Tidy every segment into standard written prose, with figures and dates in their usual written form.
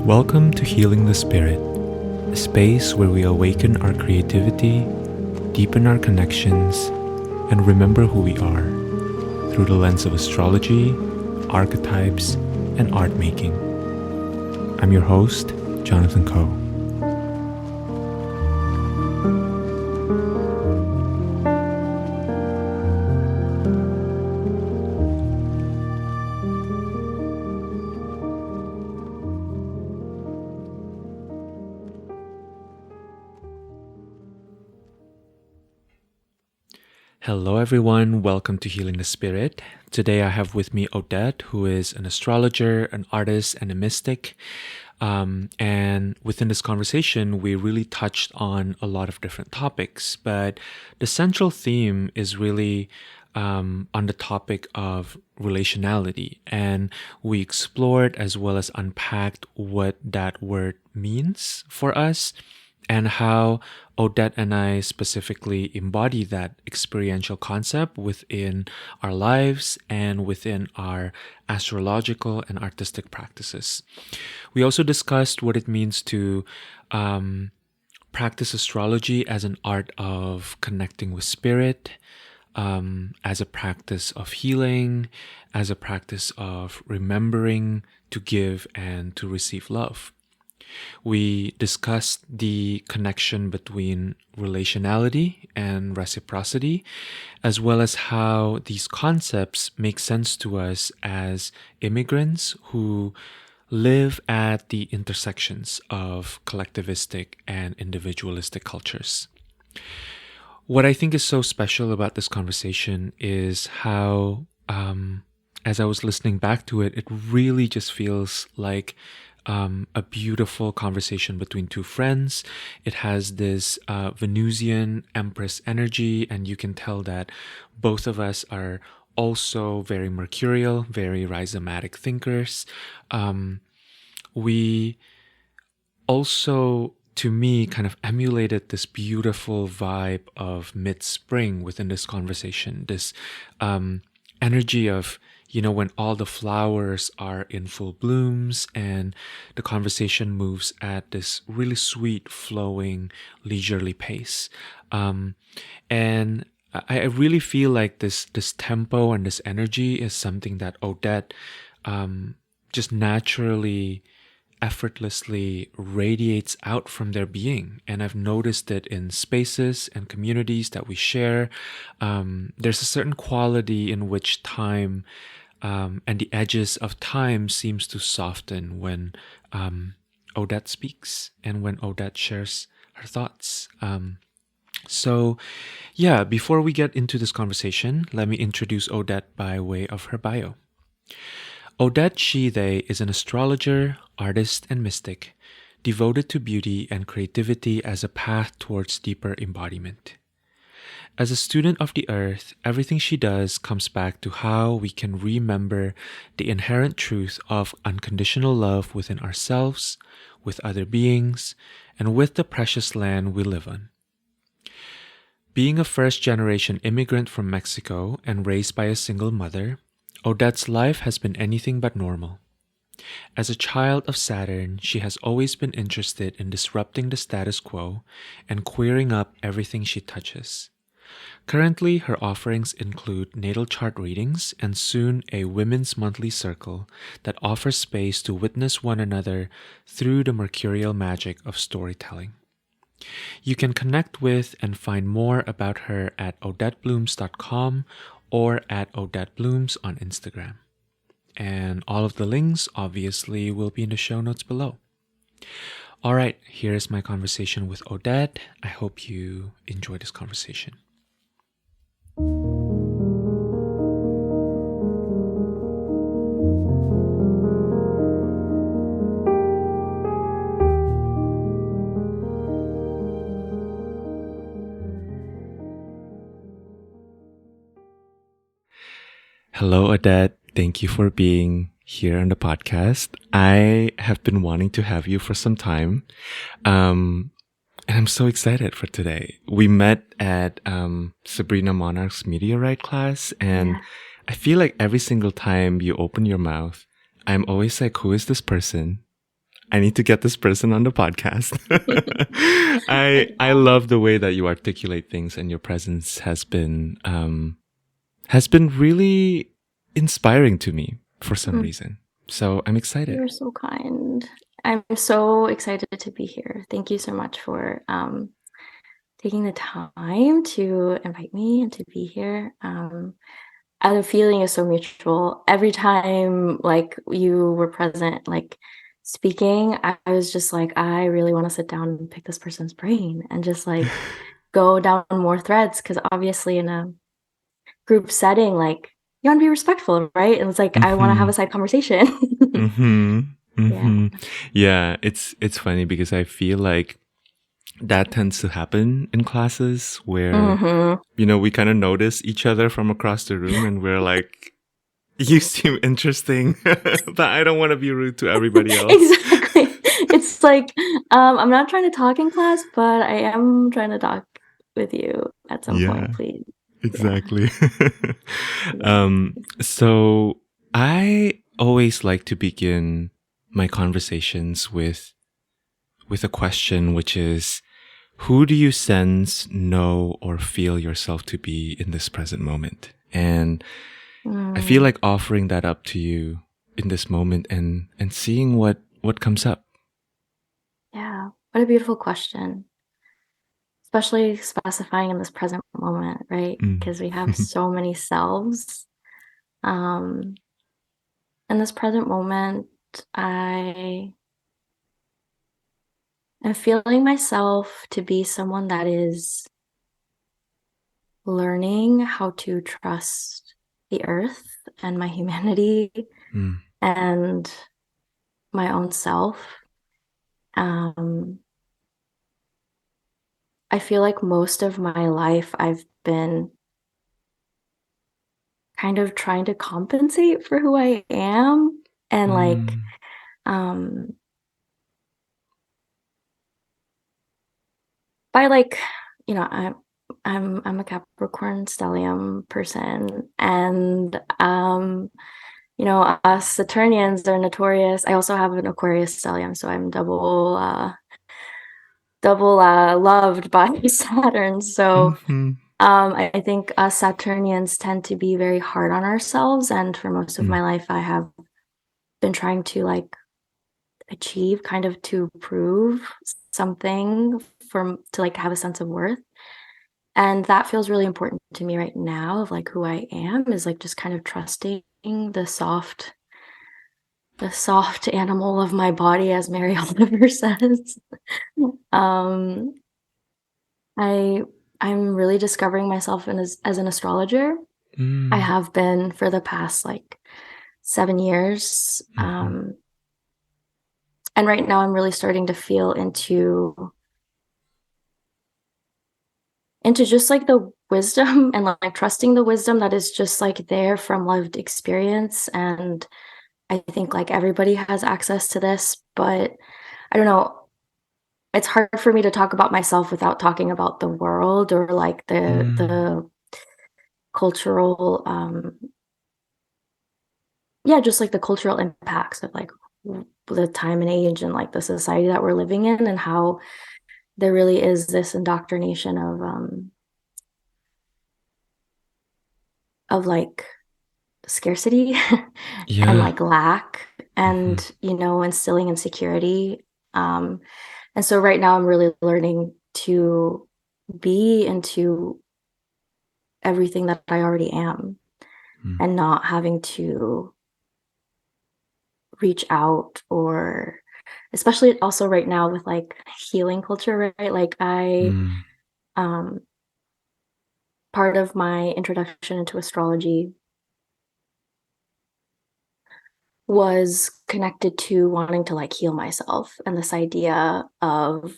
Welcome to Healing the Spirit, a space where we awaken our creativity, deepen our connections, and remember who we are through the lens of astrology, archetypes, and art making. I'm your host, Jonathan Coe. Hello everyone, welcome to Healing the Spirit. Today I have with me Odette, who is an astrologer, an artist, and a mystic. And within this conversation, we really touched on a lot of different topics, but the central theme is really on the topic of relationality. And we explored as well as unpacked what that word means for us, and how Odette and I specifically embody that experiential concept within our lives and within our astrological and artistic practices. We also discussed what it means to practice astrology as an art of connecting with spirit, as a practice of healing, as a practice of remembering to give and to receive love. We discussed the connection between relationality and reciprocity, as well as how these concepts make sense to us as immigrants who live at the intersections of collectivistic and individualistic cultures. What I think is so special about this conversation is how, as I was listening back to it, it really just feels like a beautiful conversation between two friends. It has this Venusian Empress energy, and you can tell that both of us are also very mercurial, very rhizomatic thinkers. We also, to me, kind of emulated this beautiful vibe of mid-spring within this conversation, this energy of, when all the flowers are in full blooms and the conversation moves at this really sweet, flowing, leisurely pace. And I really feel like this tempo and this energy is something that Odette just naturally, effortlessly radiates out from their being. And I've noticed it in spaces and communities that we share. There's a certain quality in which time and the edges of time seems to soften when Odette speaks and when Odette shares her thoughts. Before we get into this conversation, let me introduce Odette by way of her bio. Odette She/They is an astrologer, artist, and mystic, devoted to beauty and creativity as a path towards deeper embodiment. As a student of the earth, everything she does comes back to how we can remember the inherent truth of unconditional love within ourselves, with other beings, and with the precious land we live on. Being a first-generation immigrant from Mexico and raised by a single mother, Odette's life has been anything but normal. As a child of Saturn, she has always been interested in disrupting the status quo and queering up everything she touches. Currently, her offerings include natal chart readings and soon a women's monthly circle that offers space to witness one another through the mercurial magic of storytelling. You can connect with and find more about her at odetteblooms.com or at Odette Blooms on Instagram. And all of the links obviously will be in the show notes below. All right, here's my conversation with Odette. I hope you enjoy this conversation. Hello, Odette. Thank you for being here on the podcast. I have been wanting to have you for some time. And I'm so excited for today. We met at Sabrina Monarch's Meteorite class, and I feel like every single time you open your mouth, I'm always like, who is this person? I need to get this person on the podcast. I love the way that you articulate things, and your presence has been really inspiring to me for some reason. So I'm excited. You're so kind. I'm so excited to be here. Thank you so much for taking the time to invite me and to be here. The feeling is so mutual. Every time like you were present, like speaking, I was just like, I really want to sit down and pick this person's brain and just like go down more threads, because obviously in a group setting, like you want to be respectful, right? And it's like I want to have a side conversation. Yeah, it's funny because I feel like that tends to happen in classes where we kind of notice each other from across the room, and we're like, you seem interesting, but I don't want to be rude to everybody else. Exactly. It's like I'm not trying to talk in class, but I am trying to talk with you at some point, please. Exactly. So I always like to begin my conversations with a question, which is, who do you sense, know, or feel yourself to be in this present moment? And I feel like offering that up to you in this moment and seeing what comes up. Yeah, what a beautiful question. Especially specifying in this present moment, right? Because we have so many selves. In this present moment, I am feeling myself to be someone that is learning how to trust the earth and my humanity and my own self. I feel like most of my life I've been kind of trying to compensate for who I am, and like by like, I'm a Capricorn stellium person, and us Saturnians are notorious. I also have an Aquarius stellium, so I'm double loved by Saturn. So I think us Saturnians tend to be very hard on ourselves, and for most of my life I have been trying to like achieve, kind of to prove something to like have a sense of worth. And that feels really important to me right now, of like who I am is like just kind of trusting the soft animal of my body, as Mary Oliver says. I'm really discovering myself as an astrologer. I have been for the past like 7 years. And right now I'm really starting to feel into just like the wisdom and like trusting the wisdom that is just like there from lived experience. And I think like everybody has access to this, but I don't know, it's hard for me to talk about myself without talking about the world, or like the cultural just like the cultural impacts of like the time and age and like the society that we're living in, and how there really is this indoctrination of like scarcity and like lack, and instilling insecurity. And so right now I'm really learning to be into everything that I already am, and not having to reach out, or especially also right now with like healing culture, right? Like part of my introduction into astrology was connected to wanting to like heal myself, and this idea of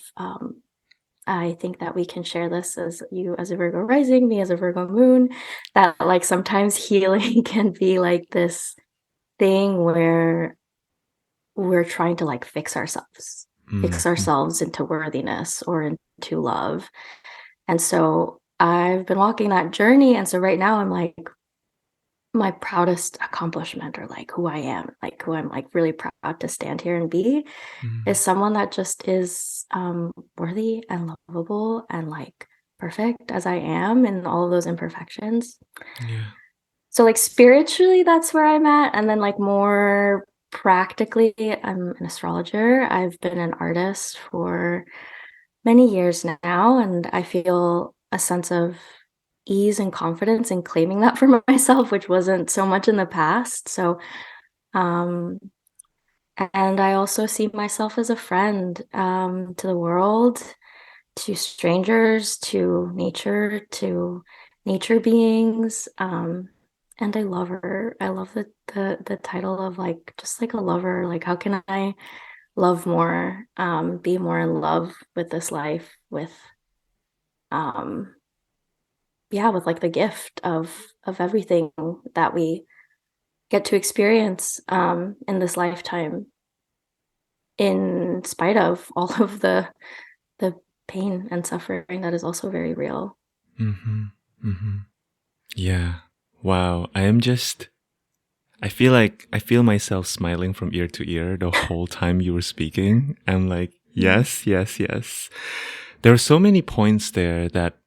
I think that we can share this, as you as a Virgo rising, me as a Virgo moon, that like sometimes healing can be like this thing where we're trying to like fix ourselves into worthiness or into love. And so I've been walking that journey, and so right now I'm like my proudest accomplishment, or like who I am, like who I'm like really proud to stand here and be, is someone that just is worthy and lovable and like perfect as I am in all of those imperfections. Yeah. So like spiritually, that's where I'm at. And then like more practically, I'm an astrologer. I've been an artist for many years now, and I feel a sense of ease and confidence in claiming that for myself, which wasn't so much in the past. So, um, and I also see myself as a friend to the world, to strangers, to nature beings. And I love her. I love the title of like just like a lover. Like how can I love more, be more in love with this life, with um yeah, with like the gift of everything that we get to experience in this lifetime, in spite of all of the pain and suffering that is also very real. Mm-hmm. Mm-hmm. Yeah. Wow. I feel myself smiling from ear to ear the whole time you were speaking. I'm like, yes, yes, yes. There are so many points there that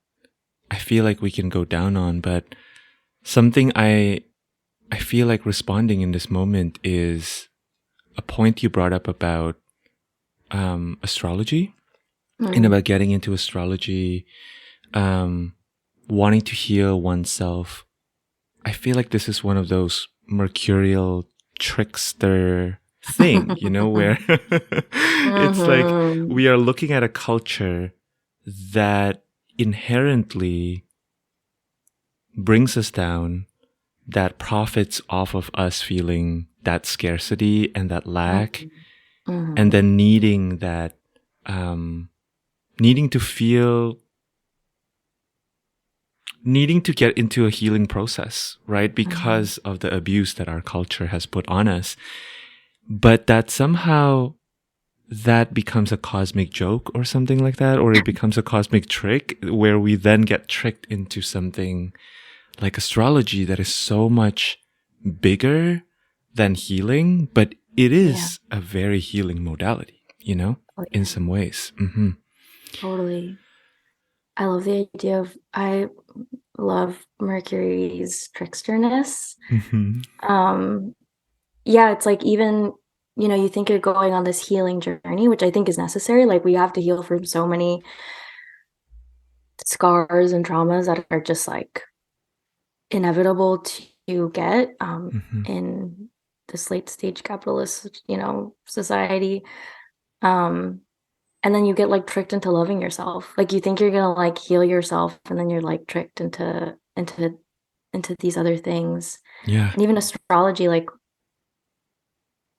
I feel like we can go down on, but something I feel like responding in this moment is a point you brought up about astrology and Mm. about getting into astrology, um, wanting to heal oneself. I feel like this is one of those mercurial trickster thing, where it's like Mhm. we are looking at a culture that inherently brings us down, that profits off of us feeling that scarcity and that lack, and Mhm. then um, needing to feel, needing to get into a healing process, right? Mhm. Because of the abuse that our culture has put on us. But that somehow that becomes a cosmic joke or something like that, or it becomes a cosmic trick where we then get tricked into something like astrology that is so much bigger than healing, but it Yeah. is a very healing modality, Oh in yeah. some ways. Mm-hmm. Totally. I love the idea of I love Mercury's tricksterness. Mm-hmm. Um, yeah, it's like even, you think you're going on this healing journey, which I think is necessary. Like we have to heal from so many scars and traumas that are just like inevitable to get Mm-hmm. in this late stage capitalist, society. Um, and then you get like tricked into loving yourself. Like you think you're gonna like heal yourself, and then you're like tricked into these other things. Yeah. And even astrology, like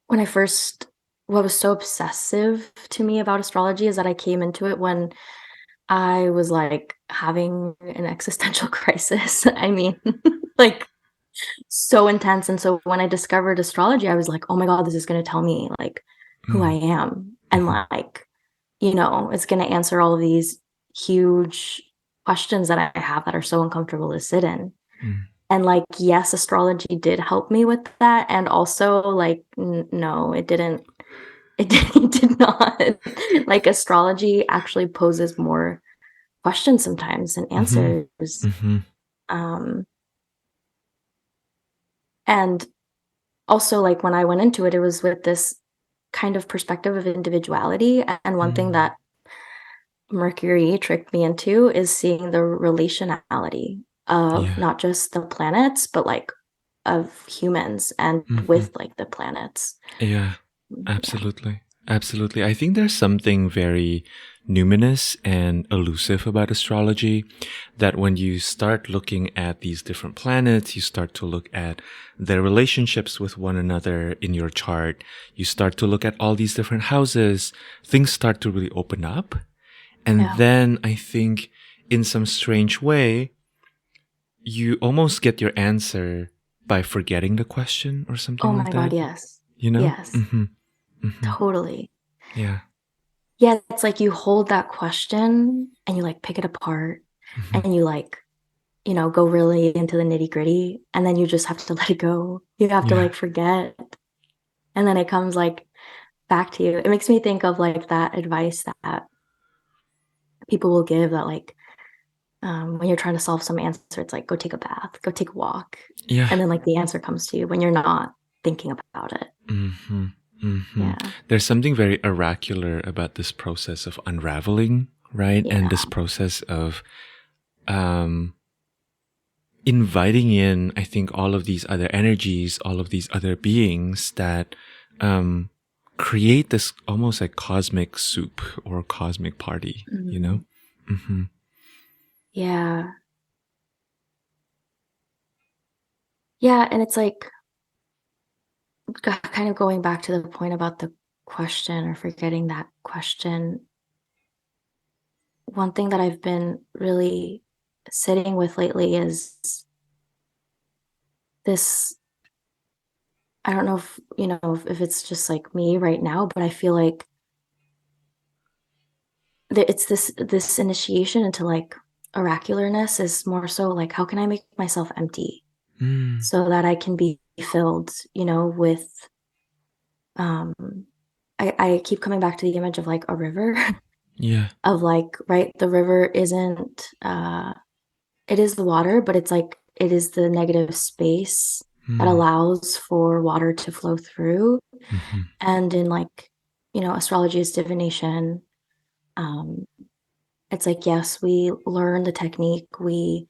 when I first what was so obsessive to me about astrology is that I came into it when I was like having an existential crisis. I mean, like so intense. And so when I discovered astrology, I was like, oh my God, this is going to tell me like who I am. And Mm-hmm. like, it's going to answer all of these huge questions that I have that are so uncomfortable to sit in. And like, yes, astrology did help me with that. And also like, no, it didn't. It did not. Like astrology actually poses more questions sometimes than Mm-hmm. answers. Mm-hmm. Um, and also like when I went into it, it was with this kind of perspective of individuality. And one thing Mm-hmm. that Mercury tricked me into is seeing the relationality of Yeah. not just the planets, but like of humans and Mm-hmm. with like the planets. Yeah. Yeah. Absolutely. Absolutely. I think there's something very numinous and elusive about astrology that when you start looking at these different planets, you start to look at their relationships with one another in your chart, you start to look at all these different houses, things start to really open up. And Yeah. then I think in some strange way, you almost get your answer by forgetting the question or something Oh like my God, that, yes. you know? Yes. Mm-hmm. Mm-hmm. Totally. Yeah. Yeah, it's like you hold that question and you like pick it apart Mm-hmm. and you like go really into the nitty-gritty, and then you just have to let it go. You have to Yeah. like forget, and then it comes like back to you. It makes me think of like that advice that people will give, that like when you're trying to solve some answer, it's like, go take a bath, go take a walk, Yeah. and then like the answer comes to you when you're not thinking about it. Mm-hmm. Mm-hmm. Yeah. There's something very oracular about this process of unraveling, right? And this Yeah. process of inviting in, I think, all of these other energies, all of these other beings that create this almost like cosmic soup or cosmic party, you know? Mm-hmm. Yeah. Yeah. And it's like kind of going back to the point about the question or forgetting that question. One thing that I've been really sitting with lately is this. I don't know if it's just like me right now, but I feel like it's this initiation into like oracularness is more so like, how can I make myself empty Mm. so that I can be filled, with um I keep coming back to the image of like a river. Yeah. Of like, right, the river isn't it is the water, but it's like it is the negative space that Mm. allows for water to flow through. Mm-hmm. And in like, astrology is divination. um it's like, yes, we learn the technique, we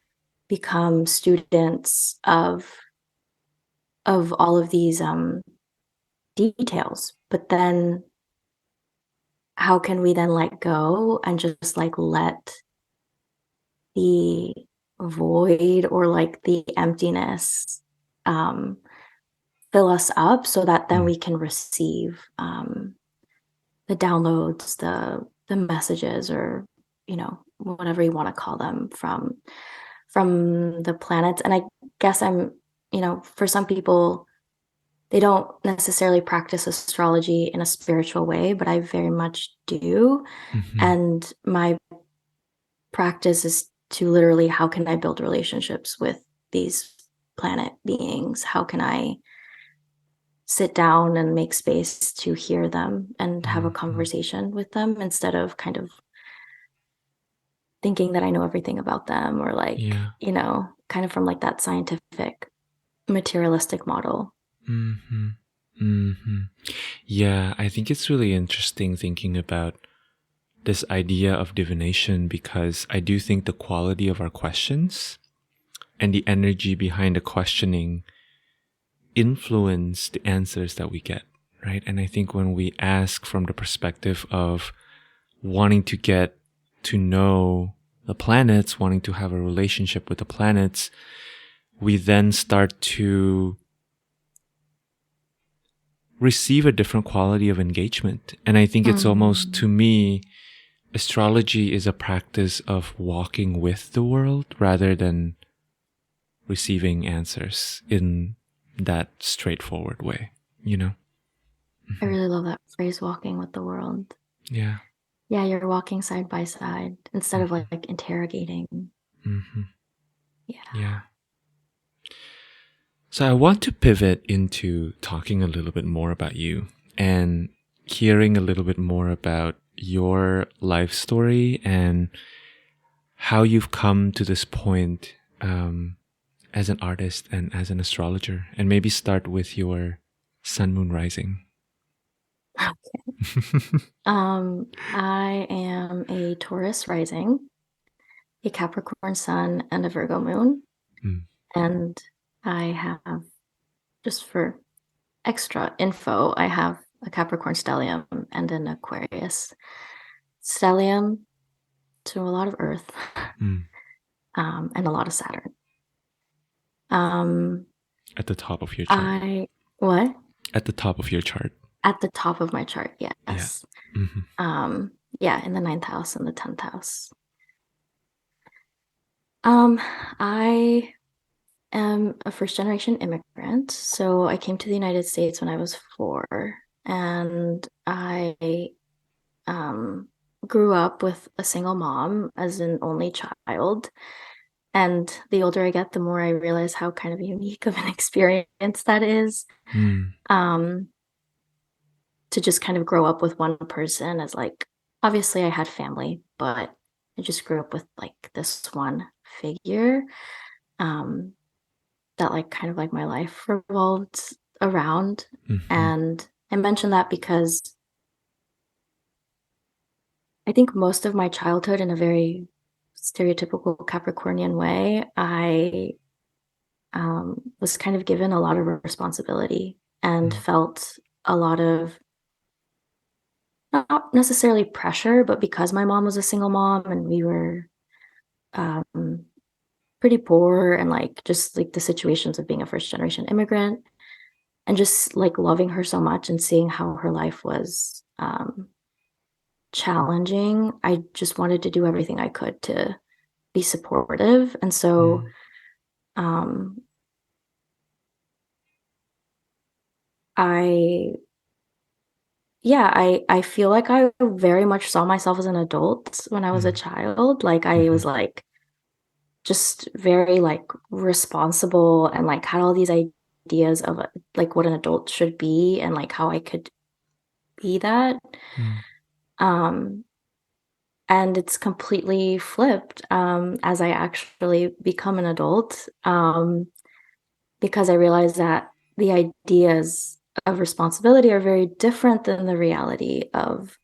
become students of all of these details, but then how can we then let go and just like let the void or like the emptiness um fill us up, so that then Mm. we can receive the downloads, the messages, or whatever you want to call them, from the planets. And I guess for some people, they don't necessarily practice astrology in a spiritual way, but I very much do. Mm-hmm. And my practice is to literally, how can I build relationships with these planet beings? How can I sit down and make space to hear them and have a Mm-hmm. conversation with them, instead of kind of thinking that I know everything about them, or like, Yeah. kind of from like that scientific materialistic model. Mm-hmm. Mm-hmm. Yeah, I think it's really interesting thinking about this idea of divination, because I do think the quality of our questions and the energy behind the questioning influence the answers that we get, right? And I think when we ask from the perspective of wanting to get to know the planets, wanting to have a relationship with the planets, we then start to receive a different quality of engagement. And I think it's almost, to me, astrology is a practice of walking with the world rather than receiving answers in that straightforward way, you know? I really love that phrase, walking with the world. Yeah. Yeah, you're walking side by side instead of Mm-hmm. like interrogating. Mm-hmm. Yeah. Yeah. So I want to pivot into talking a little bit more about you and hearing a little bit more about your life story and how you've come to this point as an artist and as an astrologer. And maybe start with your sun, moon, rising. I am a Taurus rising, a Capricorn sun, and a Virgo moon. Mm. And I have, just for extra info, I have a Capricorn stellium and an Aquarius stellium, to a lot of Earth, Mm. and a lot of Saturn. Um, At the top of your chart. I what? At the top of your chart. At the top of my chart, Yeah. yes. Mm-hmm. Yeah, in the ninth house and the 10th house. I am a first generation immigrant. So I came to the United States when I was 4, and I grew up with a single mom as an only child. And the older I get, the more I realize how kind of unique of an experience that is. Um, to just kind of grow up with one person as like, obviously I had family, but I just grew up with like this one figure um, that like kind of like my life revolved around. And I mention that because I think most of my childhood, in a very stereotypical Capricornian way, I was kind of given a lot of responsibility and felt a lot of not necessarily pressure, but because my mom was a single mom and we were um, pretty poor, and like just like the situations of being a first generation immigrant, and just like loving her so much and seeing how her life was challenging, I just wanted to do everything I could to be supportive. And so um, I I feel like I very much saw myself as an adult when I was a child. Like I was like just very like responsible and like had all these ideas of like what an adult should be and like how I could be that. Um and it's completely flipped as I actually become an adult, because I realized that the ideas of responsibility are very different than the reality of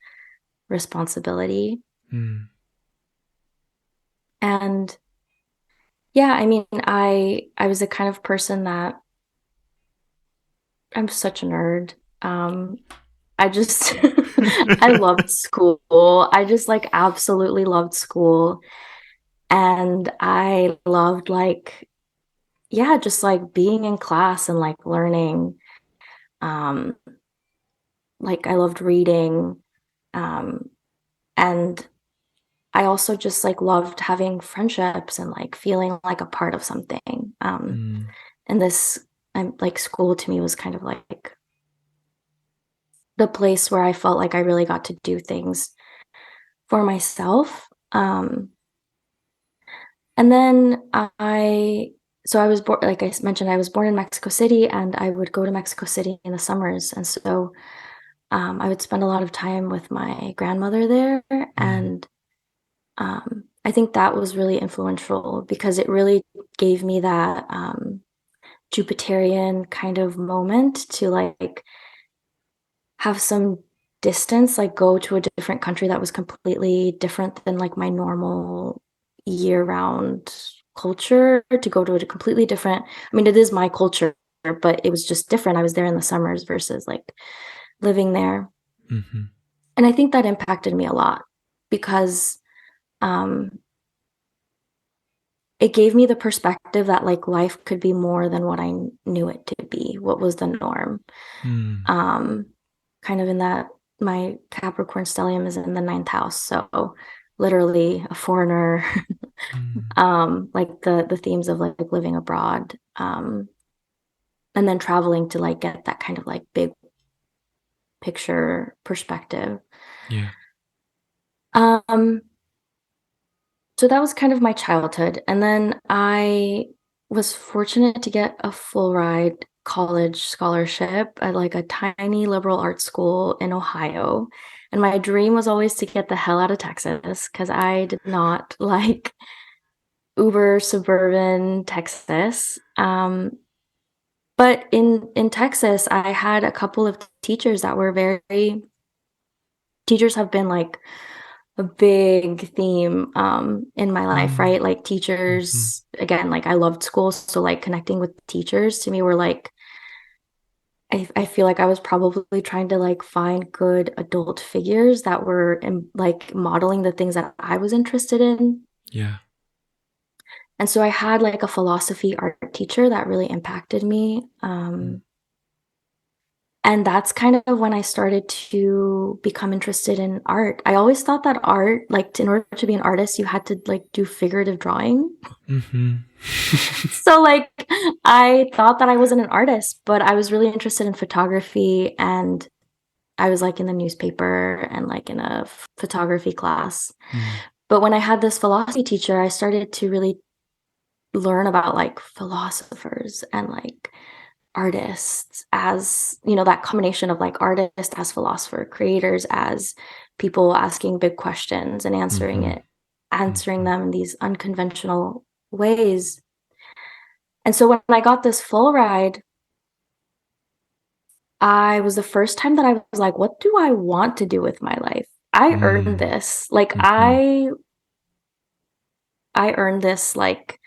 responsibility. And yeah, I mean, I was the kind of person that I'm such a nerd. I just I loved school. I just like absolutely loved school. And I loved like yeah, just like being in class and like learning. Um like I loved reading. Um and I also just like loved having friendships and like feeling like a part of something. And this I'm like school to me was kind of like the place where I felt like I really got to do things for myself. And then so I was born, like I mentioned, I was born in Mexico City, and I would go to Mexico City in the summers. And so I would spend a lot of time with my grandmother there. And I think that was really influential because it really gave me that Jupiterian kind of moment to like have some distance, like go to a different country that was completely different than like my normal year-round culture, to go to a completely different, I mean, it is my culture, but it was just different. I was there in the summers versus like living there. And I think that impacted me a lot because um, it gave me the perspective that like life could be more than what I knew it to be, what was the norm. Um, kind of in that my Capricorn stellium is in the ninth house, so literally a foreigner. Like the themes of like living abroad, and then traveling to like get that kind of like big picture perspective. Yeah. So that was kind of my childhood. And then I was fortunate to get a full ride college scholarship at like a tiny liberal arts school in Ohio. And my dream was always to get the hell out of Texas because I did not like uber suburban Texas. But in Texas, I had a couple of teachers that were very, teachers have been like a big theme in my life, right? Like teachers, again, like I loved school, so like connecting with teachers to me were like I feel like I was probably trying to like find good adult figures that were like modeling the things that I was interested in. Yeah. And so I had like a philosophy art teacher that really impacted me. And that's kind of when I started to become interested in art. I always thought that art, like in order to be an artist, you had to like do figurative drawing. So like I thought that I wasn't an artist, but I was really interested in photography, and I was like in the newspaper and like in a photography class. But when I had this philosophy teacher, I started to really learn about like philosophers and like artists as, you know, that combination of like artists as philosopher, creators as people asking big questions and answering them in these unconventional ways. And so when I got this full ride, I was the first time that I was like, what do I want to do with my life? I earned this. Like I earned this, like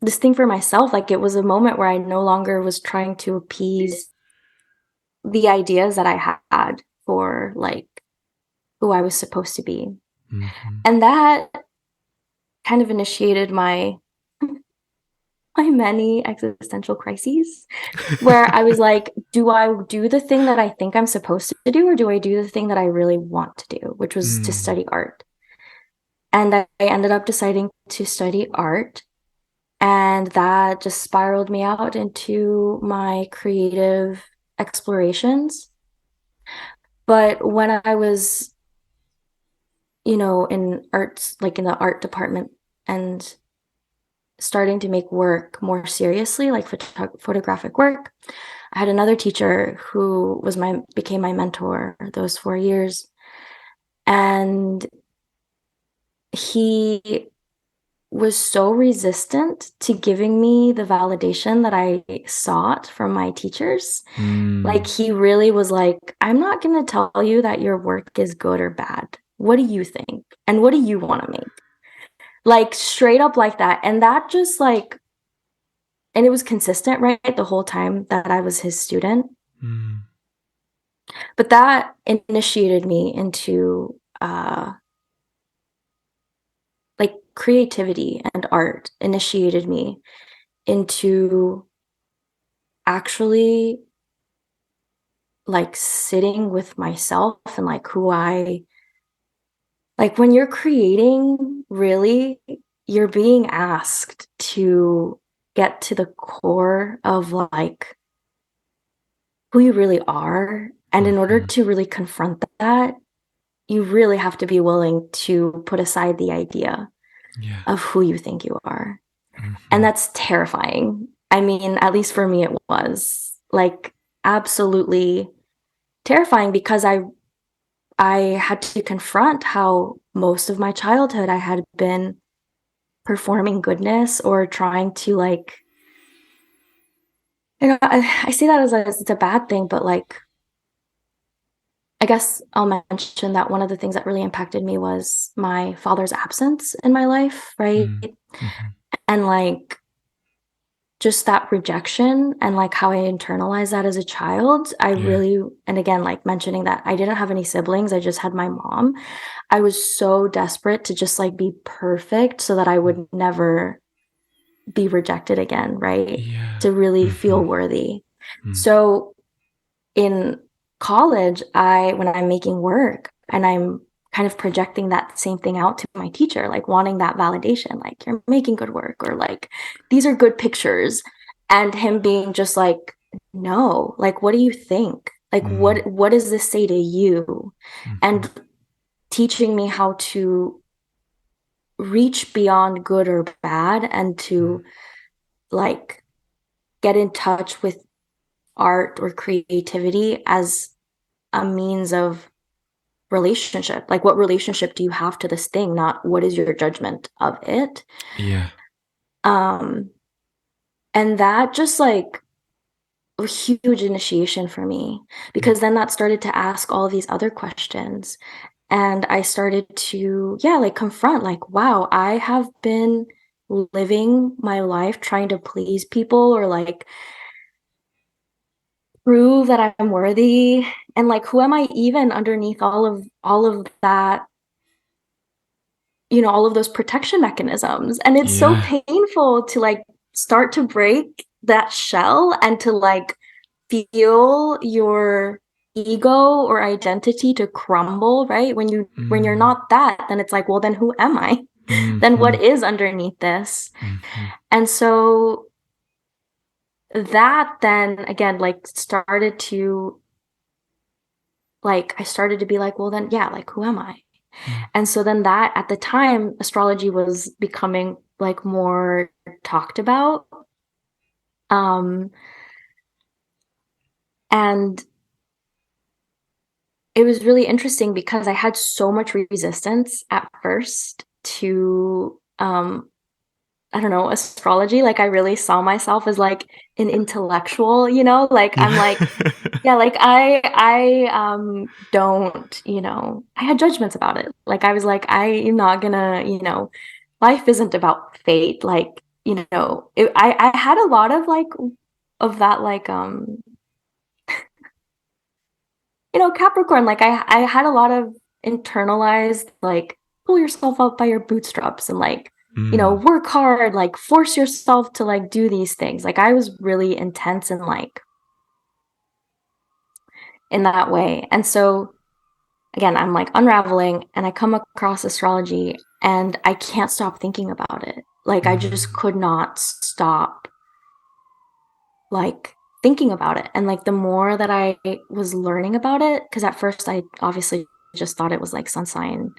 this thing for myself. Like it was a moment where I no longer was trying to appease the ideas that I had for like who I was supposed to be. And that kind of initiated my many existential crises where I was like, do I do the thing that I think I'm supposed to do, or do I do the thing that I really want to do, which was to study art? And I ended up deciding to study art. And that just spiraled me out into my creative explorations. But when I was, you know, in arts, like in the art department, and starting to make work more seriously, like photographic work, I had another teacher who became my mentor those 4 years. And he was so resistant to giving me the validation that I sought from my teachers. Like he really was like, I'm not going to tell you that your work is good or bad. What do you think? And what do you want to make? Like straight up like that. And that just like, and it was consistent, right? The whole time that I was his student. But that initiated me into like creativity, and art initiated me into actually like sitting with myself and like who I like. When you're creating, really, you're being asked to get to the core of like who you really are. And in order to really confront that, you really have to be willing to put aside the idea of who you think you are. And that's terrifying. I mean, at least for me, it was like absolutely terrifying, because I had to confront how most of my childhood I had been performing goodness, or trying to like, you know, I see that as it's a bad thing, but like, I guess I'll mention that one of the things that really impacted me was my father's absence in my life, right? And like just that rejection and like how I internalized that as a child. I really, and again, like mentioning that I didn't have any siblings, I just had my mom. I was so desperate to just like be perfect so that I would never be rejected again, right? To really feel worthy. So in college, when I'm making work and I'm kind of projecting that same thing out to my teacher, like wanting that validation, like you're making good work, or like these are good pictures, and him being just like, no, like what do you think? Like what does this say to you? And teaching me how to reach beyond good or bad, and to like get in touch with art or creativity as a means of relationship. Like what relationship do you have to this thing, not what is your judgment of it. And that just like a huge initiation for me, because then that started to ask all these other questions, and I started to like confront like, wow, I have been living my life trying to please people, or like prove that I'm worthy, and like who am I even underneath all of that, you know, all of those protection mechanisms. And it's so painful to like start to break that shell, and to like feel your ego or identity to crumble, right? When you're not that, then it's like, well, then who am I? Then what is underneath this? And so that then again like started to like, I started to be like, well then, yeah, like who am I? And so then that, at the time, astrology was becoming like more talked about. And it was really interesting because I had so much resistance at first to, I don't know, astrology. Like I really saw myself as like an intellectual, you know, like I'm like, yeah, like I don't, you know, I had judgments about it. Like I was like, I am not gonna, you know, life isn't about fate. Like, you know, I had a lot of like, of that, like, you know, Capricorn, like I had a lot of internalized, like, pull yourself up by your bootstraps and like, you know, work hard, like force yourself to like do these things. Like I was really intense and like in that way. And so again, I'm like unraveling and I come across astrology and I can't stop thinking about it. Like I just could not stop like thinking about it. And like the more that I was learning about it, because at first I obviously just thought it was like sun sign,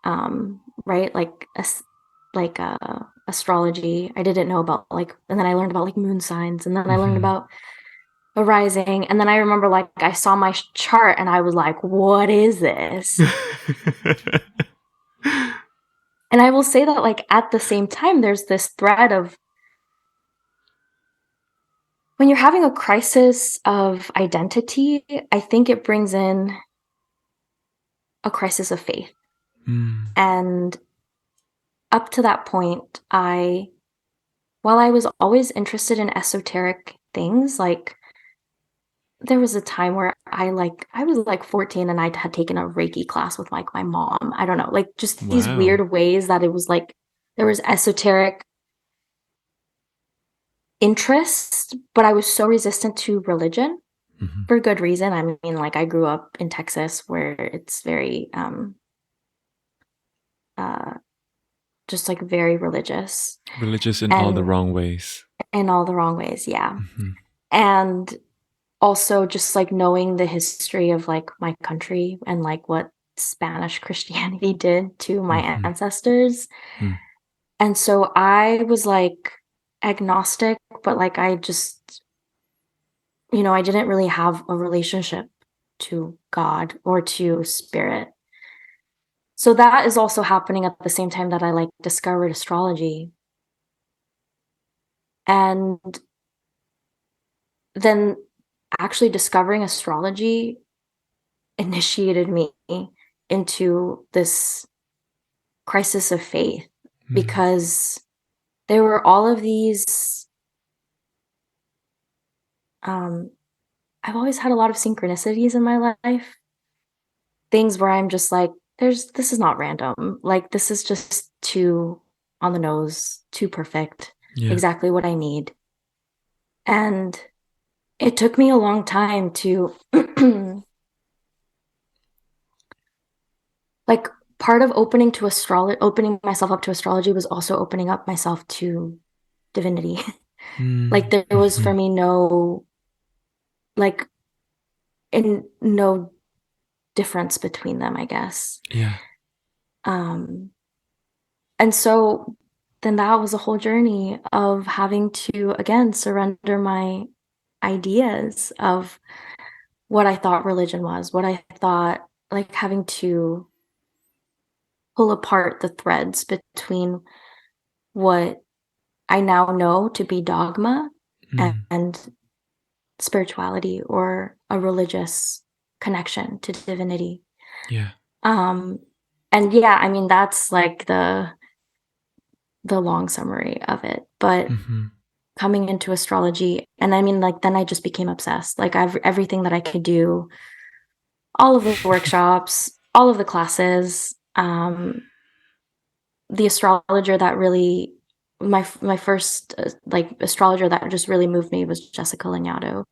right? Like astrology. I didn't know about like, and then I learned about like moon signs, and then I learned about a rising, and then I remember like I saw my chart and I was like, what is this? And I will say that like at the same time, there's this thread of when you're having a crisis of identity, I think it brings in a crisis of faith. And up to that point, while I was always interested in esoteric things, like there was a time where I was like 14 and I had taken a Reiki class with like my mom. I don't know, like just these weird ways that it was like there was esoteric interest, but I was so resistant to religion for good reason. I mean, like I grew up in Texas where it's very just like very religious. Religious in all the wrong ways. In all the wrong ways, yeah. And also just like knowing the history of like my country and like what Spanish Christianity did to my ancestors. And so I was like agnostic, but like I just, you know, I didn't really have a relationship to God or to spirit. So that is also happening at the same time that I like discovered astrology. And then actually discovering astrology initiated me into this crisis of faith because there were all of these I've always had a lot of synchronicities in my life, things where I'm just like this is not random, like this is just too on the nose, too perfect, exactly what I need. And it took me a long time to like part of opening myself up to astrology was also opening up myself to divinity. Like there was for me no like no difference between them, I guess. Yeah. And so then that was a whole journey of having to again surrender my ideas of what I thought religion was, what I thought, like having to pull apart the threads between what I now know to be dogma and spirituality or a religious connection to divinity. Yeah. And yeah, I mean that's like the long summary of it. But coming into astrology, and I mean like then I just became obsessed. Like everything that I could do, all of the workshops, all of the classes, the astrologer that really my first like astrologer that just really moved me was Jessica Lanyadoo.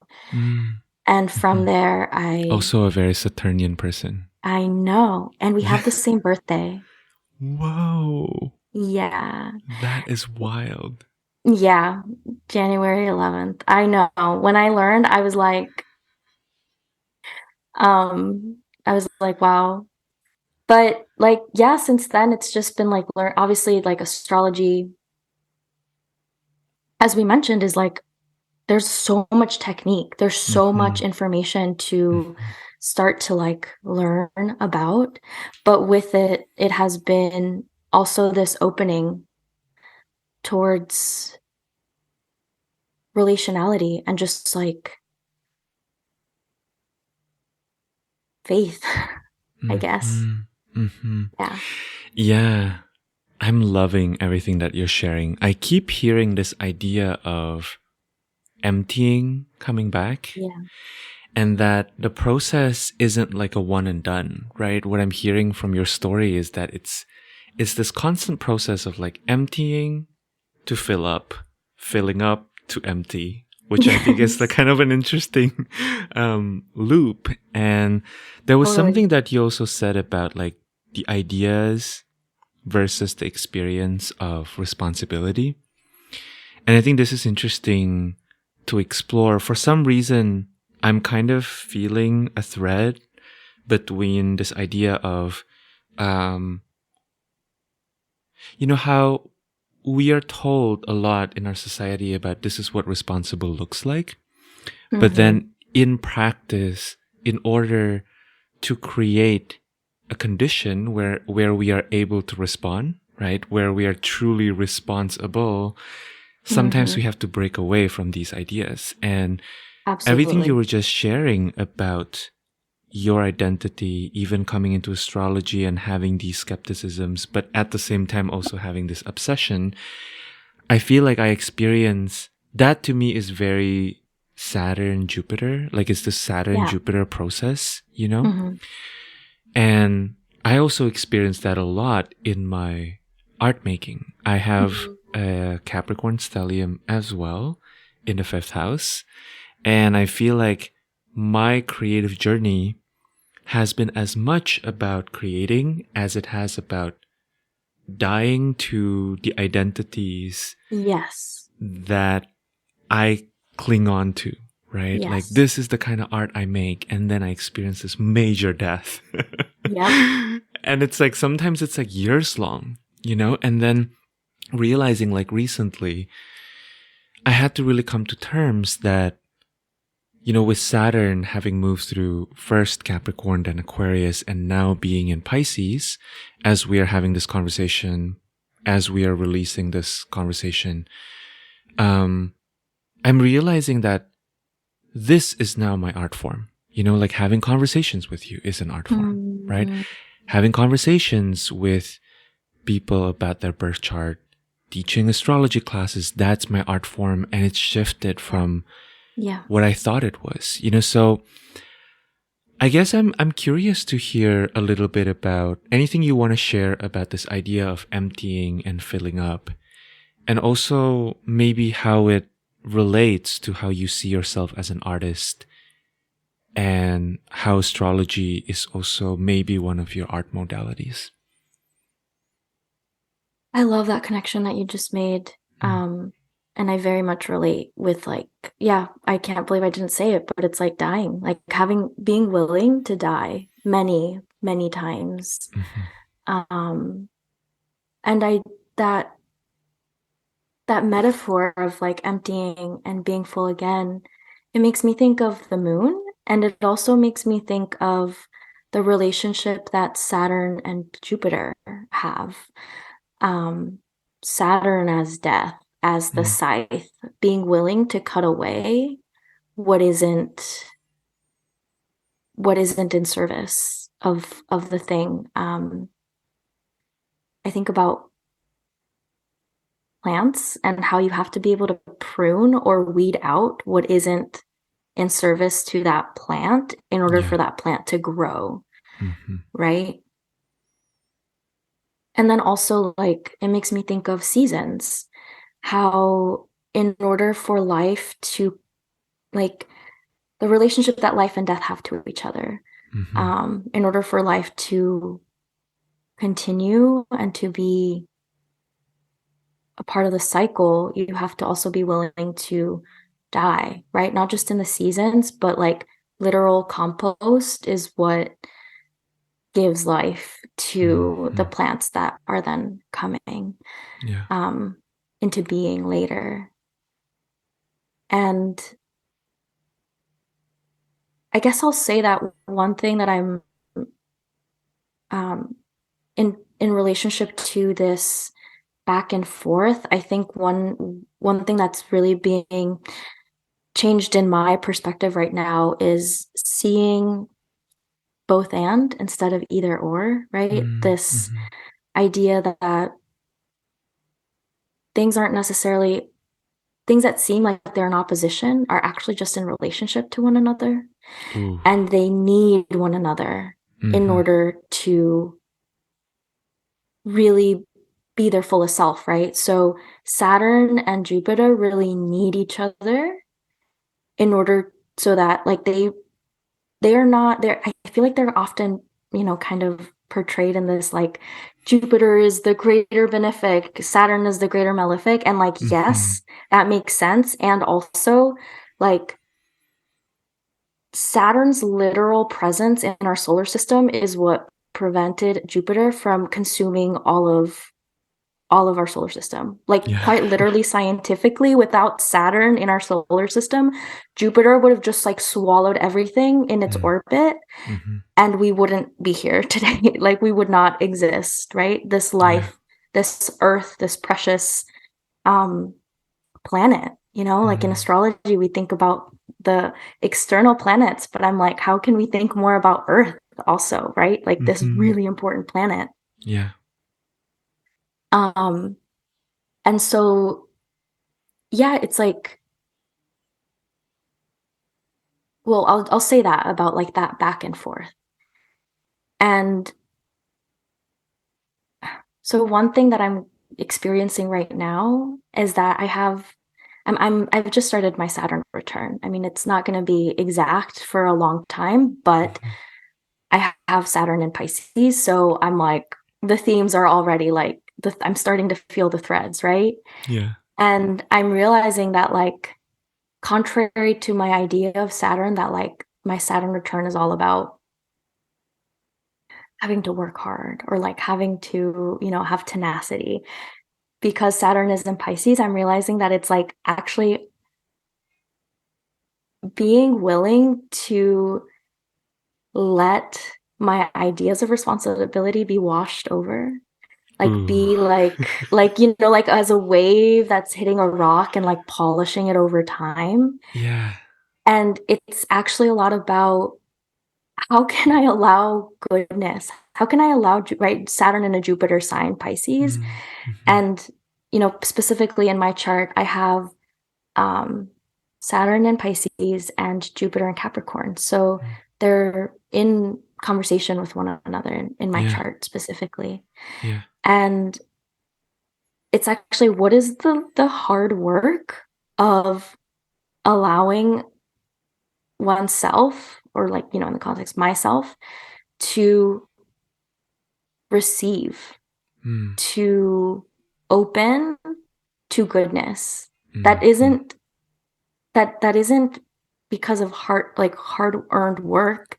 And from there also a very Saturnian person. I know, and we have the same birthday. Whoa. Yeah. That is wild. Yeah, January 11th. I know. When I learned, I was like, wow, But like, yeah, since then it's just been like obviously like astrology, as we mentioned, is like there's so much technique. There's so much information to start to like learn about. But with it, it has been also this opening towards relationality and just like faith, I guess. Yeah. Yeah, I'm loving everything that you're sharing. I keep hearing this idea of emptying coming back, Yeah. and that the process isn't like a one and done, right? What I'm hearing from your story is that it's this constant process of like emptying to fill up, filling up to empty, which I think is like Yes. kind of an interesting loop. And there was Totally. something that you also said about like the ideas versus the experience of responsibility. And I think this is interesting to explore. For some reason, I'm kind of feeling a thread between this idea of, how we are told a lot in our society about this is what responsible looks like. But then in practice, in order to create a condition where we are able to respond, right? Where we are truly responsible, sometimes we have to break away from these ideas. And everything you Absolutely. were just sharing about your identity, even coming into astrology and having these skepticisms, but at the same time also having this obsession, I feel like I experience that. To me is very Saturn Jupiter. Like it's the Saturn Yeah. Jupiter process, And I also experience that a lot in my art making. I have a Capricorn stellium as well in the fifth house. And I feel like my creative journey has been as much about creating as it has about dying to the identities Yes. that I cling on to, right? Like Yes. this is the kind of art I make, and then I experience this major death. Yep. And it's like sometimes it's like years long, and then realizing like recently I had to really come to terms that, with Saturn having moved through first Capricorn, then Aquarius, and now being in Pisces, as we are having this conversation, as we are releasing this conversation, I'm realizing that this is now my art form. Like having conversations with you is an art form, right? Having conversations with people about their birth chart, teaching astrology classes, that's my art form. And it's shifted from what I thought it was, so I guess I'm curious to hear a little bit about anything you want to share about this idea of emptying and filling up, and also maybe how it relates to how you see yourself as an artist, and how astrology is also maybe one of your art modalities. I love that connection that you just made. And I very much relate with like, yeah, I can't believe I didn't say it, but it's like dying, like being willing to die many, many times. And that metaphor of like emptying and being full again, it makes me think of the moon, and it also makes me think of the relationship that Saturn and Jupiter have. Saturn as death, as the scythe, being willing to cut away what isn't in service of the thing. I think about plants and how you have to be able to prune or weed out what isn't in service to that plant in order for that plant to grow, right? And then also, like, it makes me think of seasons, how in order for life to, like, the relationship that life and death have to each other, in order for life to continue and to be a part of the cycle, you have to also be willing to die, right? Not just in the seasons, but like literal compost is what gives life to the plants that are then coming into being later. And I guess I'll say that one thing that I'm in relationship to this back and forth, I think one thing that's really being changed in my perspective right now is seeing both and instead of either or, right? This idea that things aren't necessarily things that seem like they're in opposition are actually just in relationship to one another. Ooh. And they need one another in order to really be their fullest self, right? So Saturn and Jupiter really need each other in order so that like they're not there. I feel like they're often, kind of portrayed in this like Jupiter is the greater benefic, Saturn is the greater malefic. And like, yes, that makes sense. And also like Saturn's literal presence in our solar system is what prevented Jupiter from consuming all of our solar system. Like quite literally scientifically, without Saturn in our solar system, Jupiter would have just like swallowed everything in its orbit and we wouldn't be here today. Like we would not exist, right? This life, this earth, this precious planet, like in astrology, we think about the external planets, but I'm like, how can we think more about Earth also, right? Like this really important planet. Yeah. And so, yeah, it's like, well, I'll say that about like that back and forth. And so one thing that I'm experiencing right now is that I've just started my Saturn return. I mean, it's not going to be exact for a long time, but I have Saturn in Pisces, so I'm like, the themes are already like, I'm starting to feel the threads, right? Yeah. And I'm realizing that like, contrary to my idea of Saturn, that like my Saturn return is all about having to work hard or like having to, have tenacity. Because Saturn is in Pisces, I'm realizing that it's like actually being willing to let my ideas of responsibility be washed over. Like be like like as a wave that's hitting a rock and like polishing it over time. Yeah. And it's actually a lot about how can I allow goodness? How can I allow, right, Saturn in a Jupiter sign, Pisces? And, specifically in my chart, I have Saturn in Pisces and Jupiter in Capricorn. So they're in conversation with one another in my chart specifically. Yeah. And it's actually what is the hard work of allowing oneself, or like, in the context, myself, to receive, to open to goodness. That isn't because of hard earned work,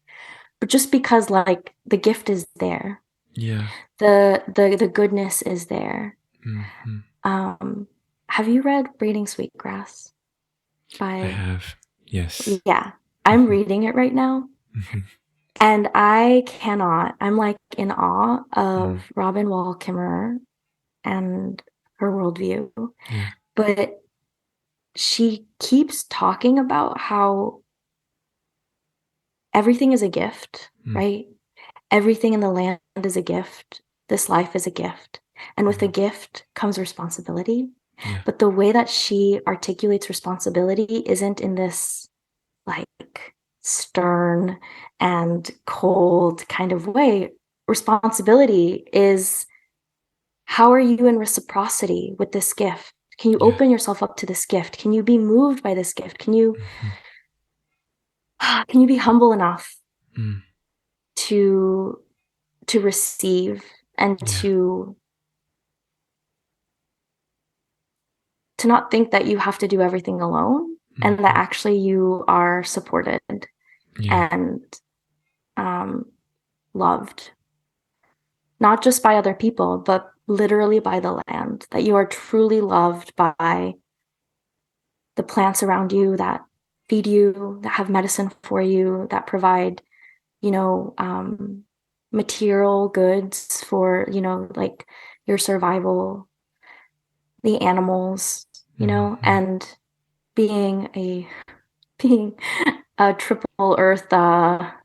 but just because like the gift is there. Yeah. The goodness is there. Have you read Braiding Sweetgrass by I have. Yes. Yeah. I'm reading it right now. And I'm like in awe of Robin Wall Kimmerer and her worldview. Yeah. But she keeps talking about how everything is a gift, right? Everything in the land is a gift. This life is a gift. And with a gift comes responsibility. Yeah. But the way that she articulates responsibility isn't in this like stern and cold kind of way. Responsibility is, how are you in reciprocity with this gift? Can you open yourself up to this gift? Can you be moved by this gift? Can you be humble enough to receive and to not think that you have to do everything alone, and that actually you are supported and loved not just by other people, but literally by the land, that you are truly loved by the plants around you that feed you, that have medicine for you, that provide, material goods for, like your survival, the animals, and being a being a triple earth gal,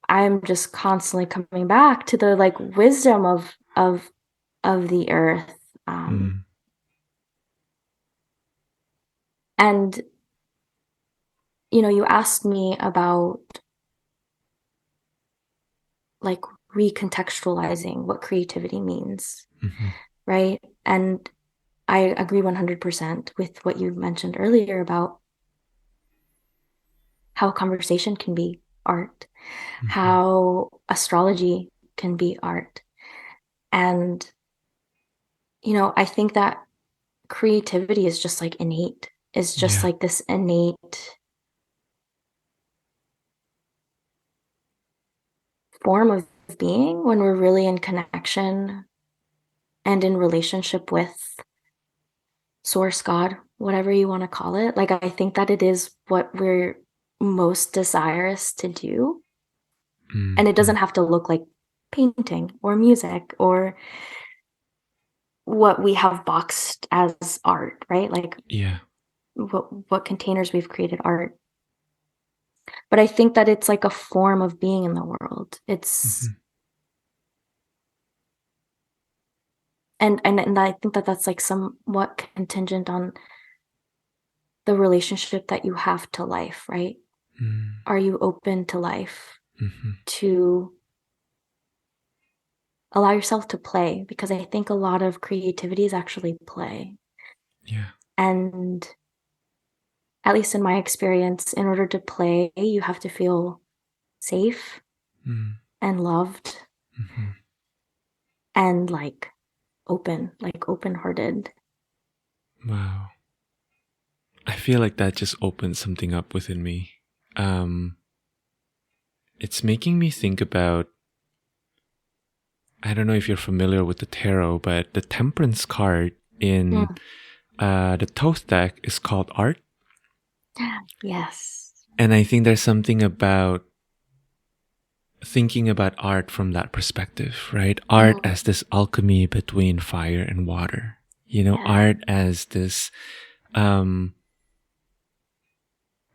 I'm just constantly coming back to the like wisdom of the earth. And you asked me about like recontextualizing what creativity means, right? And I agree 100% with what you mentioned earlier about how conversation can be art, how astrology can be art. And, I think that creativity is just like innate, is just like this innate form of being when we're really in connection and in relationship with source, God, whatever you want to call it. Like, I think that it is what we're most desirous to do. And it doesn't have to look like painting or music or what we have boxed as art, right? Like, what containers we've created art. But I think that it's like a form of being in the world. It's and I think that that's like somewhat contingent on the relationship that you have to life, right? Are you open to life, to allow yourself to play? Because I think a lot of creativity is actually play. And at least in my experience, in order to play, you have to feel safe and loved and like open-hearted. Wow. I feel like that just opened something up within me. It's making me think about, I don't know if you're familiar with the tarot, but the Temperance card in the Thoth deck is called art. Yes. And I think there's something about thinking about art from that perspective, right? Art as this alchemy between fire and water. Art as this, I'm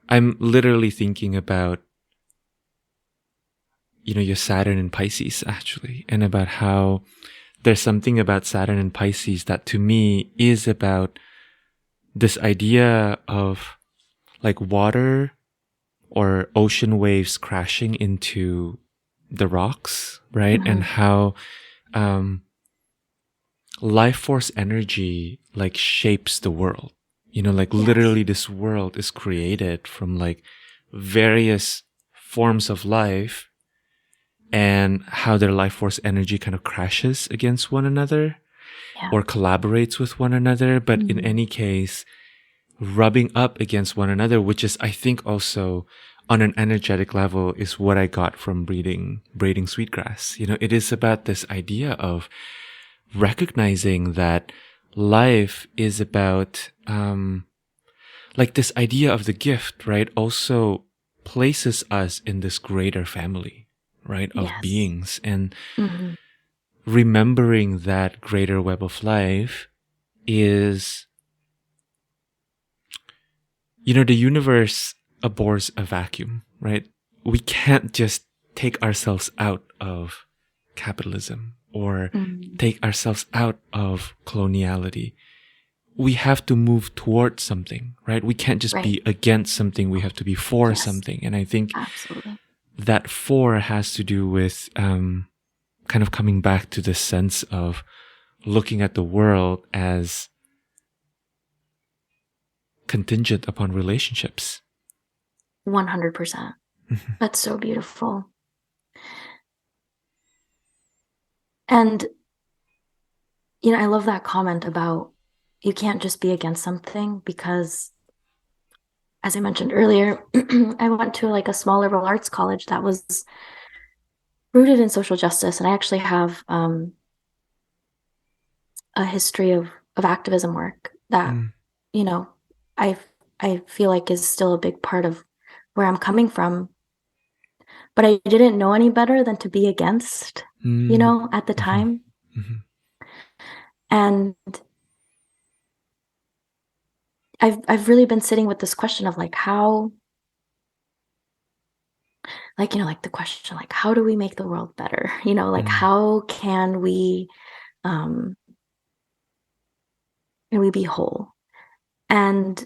literally thinking about, your Saturn in Pisces actually, and about how there's something about Saturn and Pisces that to me is about this idea of like water or ocean waves crashing into the rocks, right? And how life force energy like shapes the world. Literally this world is created from like various forms of life, and how their life force energy kind of crashes against one another or collaborates with one another. But in any case, rubbing up against one another, which is, I think, also on an energetic level is what I got from braiding sweetgrass. It is about this idea of recognizing that life is about, like this idea of the gift, right? Also places us in this greater family, right? Of beings, and remembering that greater web of life is, the universe abhors a vacuum, right? We can't just take ourselves out of capitalism or take ourselves out of coloniality. We have to move towards something, right? We can't just be against something. We have to be for something. And I think that for has to do with kind of coming back to this sense of looking at the world as contingent upon relationships. 100%. That's so beautiful. And, I love that comment about you can't just be against something, because as I mentioned earlier, I went to like a small liberal arts college that was rooted in social justice, and I actually have a history of activism work that, you know, I I feel like is still a big part of where I'm coming from. But I didn't know any better than to be against, at the time. And I've really been sitting with this question of like how, like the question, like, how do we make the world better? Like how can we be whole? And,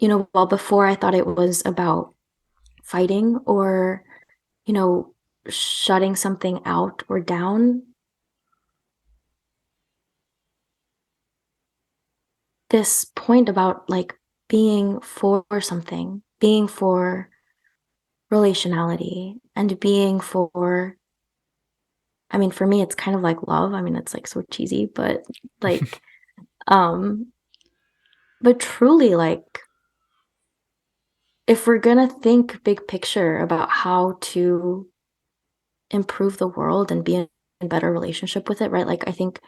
well, before I thought it was about fighting or, shutting something out or down. This point about like being for something, being for relationality, and being for, I mean, for me, it's kind of like love. I mean, it's like so cheesy, but like, but truly, like, if we're gonna think big picture about how to improve the world and be in a better relationship with it, right? Like, I think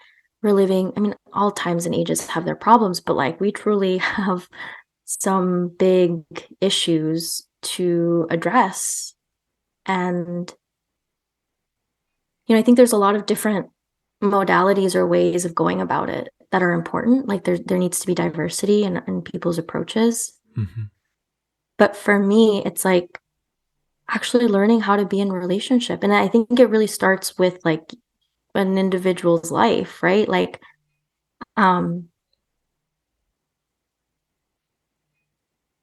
we're living, I mean, all times and ages have their problems, but like, we truly have some big issues to address. And, I think there's a lot of different modalities or ways of going about it that are important. Like, there needs to be diversity in people's approaches. But for me, it's like actually learning how to be in relationship. And I think it really starts with like an individual's life, right? Like, and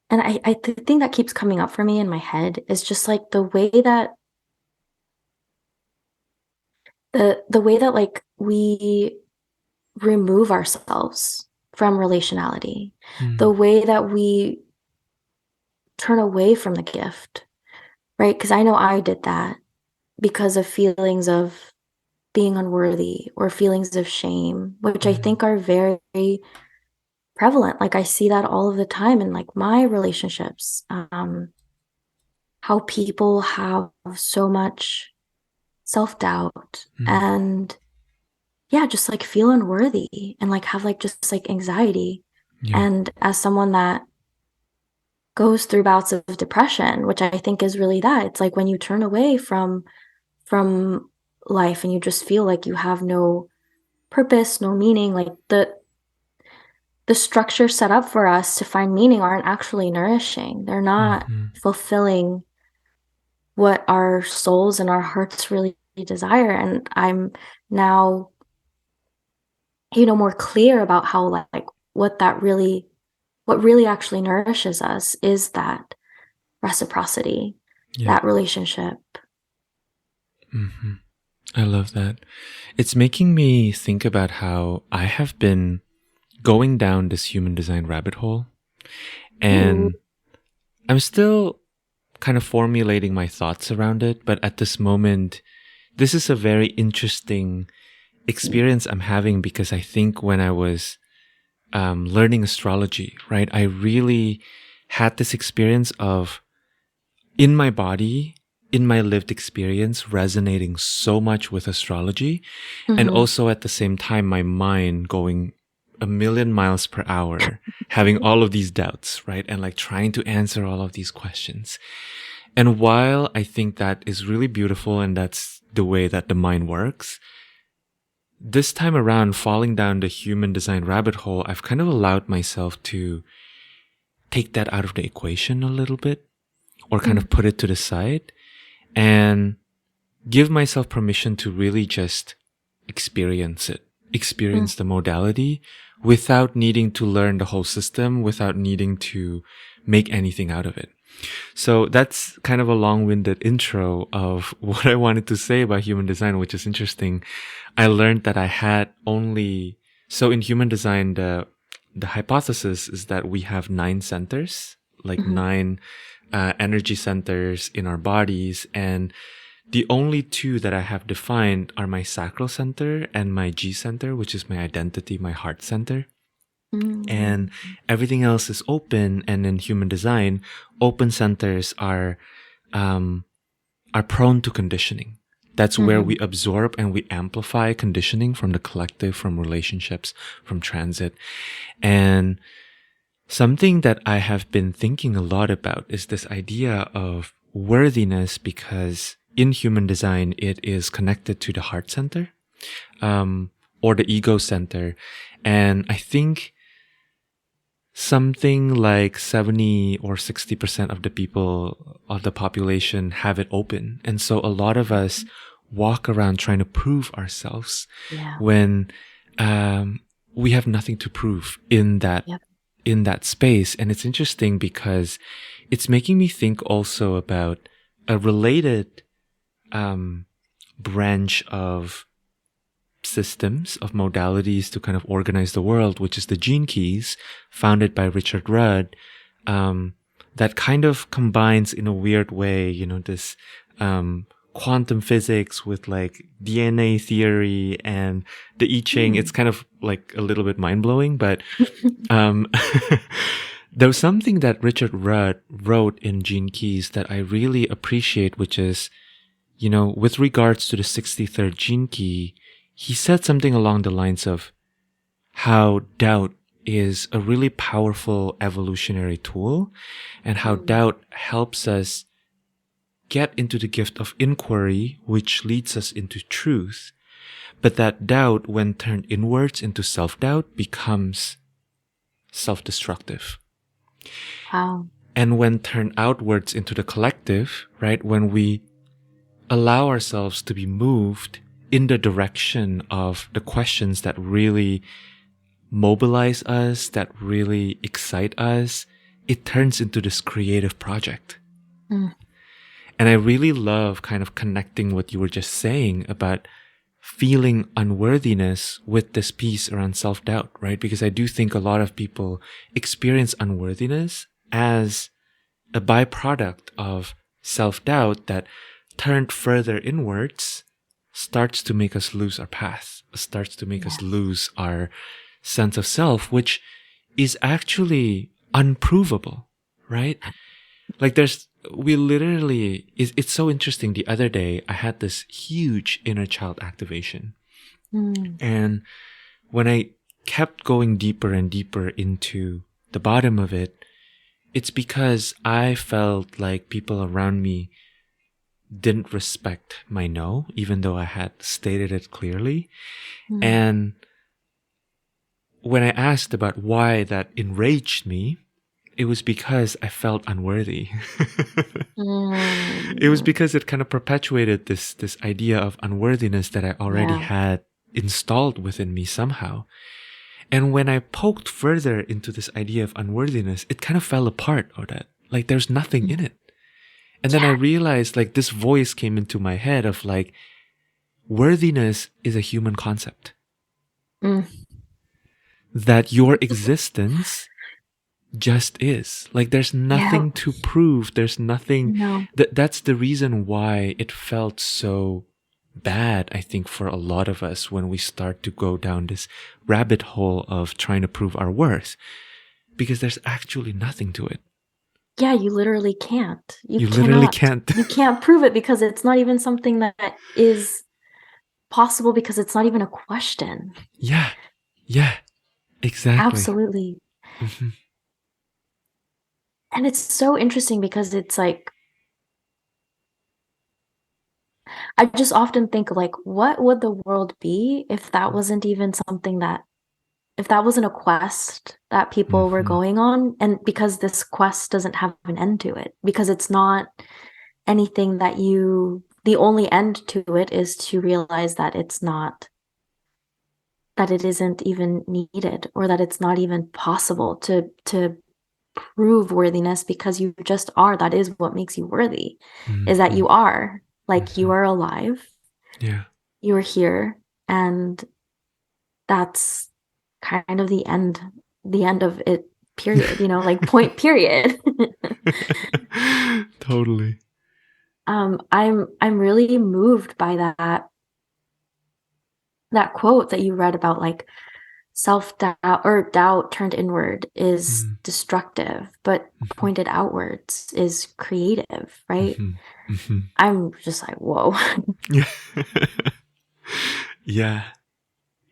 I think that keeps coming up for me in my head is just like the way that like we remove ourselves from relationality, the way that we turn away from the gift, right? Because I know I did that because of feelings of being unworthy or feelings of shame, which I think are very prevalent. Like I see that all of the time in like my relationships, how people have so much self-doubt and just like feel unworthy and like have like just like anxiety. And as someone that goes through bouts of depression, which I think is really that, it's like when you turn away from life and you just feel like you have no purpose, no meaning, like the structure set up for us to find meaning aren't actually nourishing. They're not fulfilling what our souls and our hearts really desire. And I'm now, more clear about how like what really actually nourishes us is that reciprocity, that relationship. I love that. It's making me think about how I have been going down this human design rabbit hole, and I'm still kind of formulating my thoughts around it. But at this moment, this is a very interesting experience I'm having because I think when I was learning astrology, right, I really had this experience of in my body, in my lived experience, resonating so much with astrology, and also at the same time, my mind going a million miles per hour, having all of these doubts, right? And like trying to answer all of these questions. And while I think that is really beautiful and that's the way that the mind works, this time around, falling down the human design rabbit hole, I've kind of allowed myself to take that out of the equation a little bit or kind of put it to the side and give myself permission to really just experience it, experience the modality without needing to learn the whole system, without needing to make anything out of it. So that's kind of a long-winded intro of what I wanted to say about human design, which is interesting. I learned that I had only, so in human design, the hypothesis is that we have 9 centers, like 9 energy centers in our bodies. And the only 2 that I have defined are my sacral center and my G center, which is my identity, my heart center. And everything else is open. And in human design, open centers are prone to conditioning. That's where we absorb and we amplify conditioning from the collective, from relationships, from transit. And something that I have been thinking a lot about is this idea of worthiness, because in human design, it is connected to the heart center, or the ego center. And I think something like 70 or 60% of the people of the population have it open. And so a lot of us walk around trying to prove ourselves when we have nothing to prove in that space. And it's interesting because it's making me think also about a related branch of systems, of modalities to kind of organize the world, which is the gene keys, founded by Richard Rudd, that kind of combines in a weird way, this quantum physics with like DNA theory and the I Ching. It's kind of like a little bit mind-blowing, but there was something that Richard Rudd wrote in Gene Keys that I really appreciate, which is, with regards to the 63rd gene key, he said something along the lines of how doubt is a really powerful evolutionary tool, and how doubt helps us get into the gift of inquiry, which leads us into truth. But that doubt, when turned inwards into self-doubt, becomes self-destructive. Wow. And when turned outwards into the collective, right, when we allow ourselves to be moved in the direction of the questions that really mobilize us, that really excite us, it turns into this creative project. And I really love kind of connecting what you were just saying about feeling unworthiness with this piece around self-doubt, right? Because I do think a lot of people experience unworthiness as a byproduct of self-doubt that, turned further inwards, starts to make us lose our path, starts to make us lose our sense of self, which is actually unprovable, right? Like it's so interesting. The other day, I had this huge inner child activation. And when I kept going deeper and deeper into the bottom of it, it's because I felt like people around me didn't respect my no, even though I had stated it clearly. And when I asked about why that enraged me, it was because I felt unworthy. It was because it kind of perpetuated this idea of unworthiness that I already had installed within me somehow. And when I poked further into this idea of unworthiness, it kind of fell apart, Odette. Like there's nothing in it. And then I realized, like, this voice came into my head of like, worthiness is a human concept. That your existence just is. Like, there's nothing to prove. There's nothing. That's the reason why it felt so bad, I think, for a lot of us when we start to go down this rabbit hole of trying to prove our worth. Because there's actually nothing to it. Yeah, you literally can't. You literally can't. You can't prove it because it's not even something that is possible, because it's not even a question. Yeah, exactly. Absolutely. And it's so interesting because it's like, I just often think like, what would the world be if that wasn't even something that, if that wasn't a quest that people were going on? And because this quest doesn't have an end to it, because it's not anything that the only end to it is to realize that it's not, that it isn't even needed, or that it's not even possible to prove worthiness, because you just are. That is what makes you worthy, is that you are, like, you are alive. Yeah. You are here, and that's kind of the end of it, period. Like, point, period. Totally. I'm really moved by that quote that you read about, like, self-doubt or doubt turned inward is destructive, but pointed outwards is creative, right? I'm just like, whoa. Yeah. Yeah.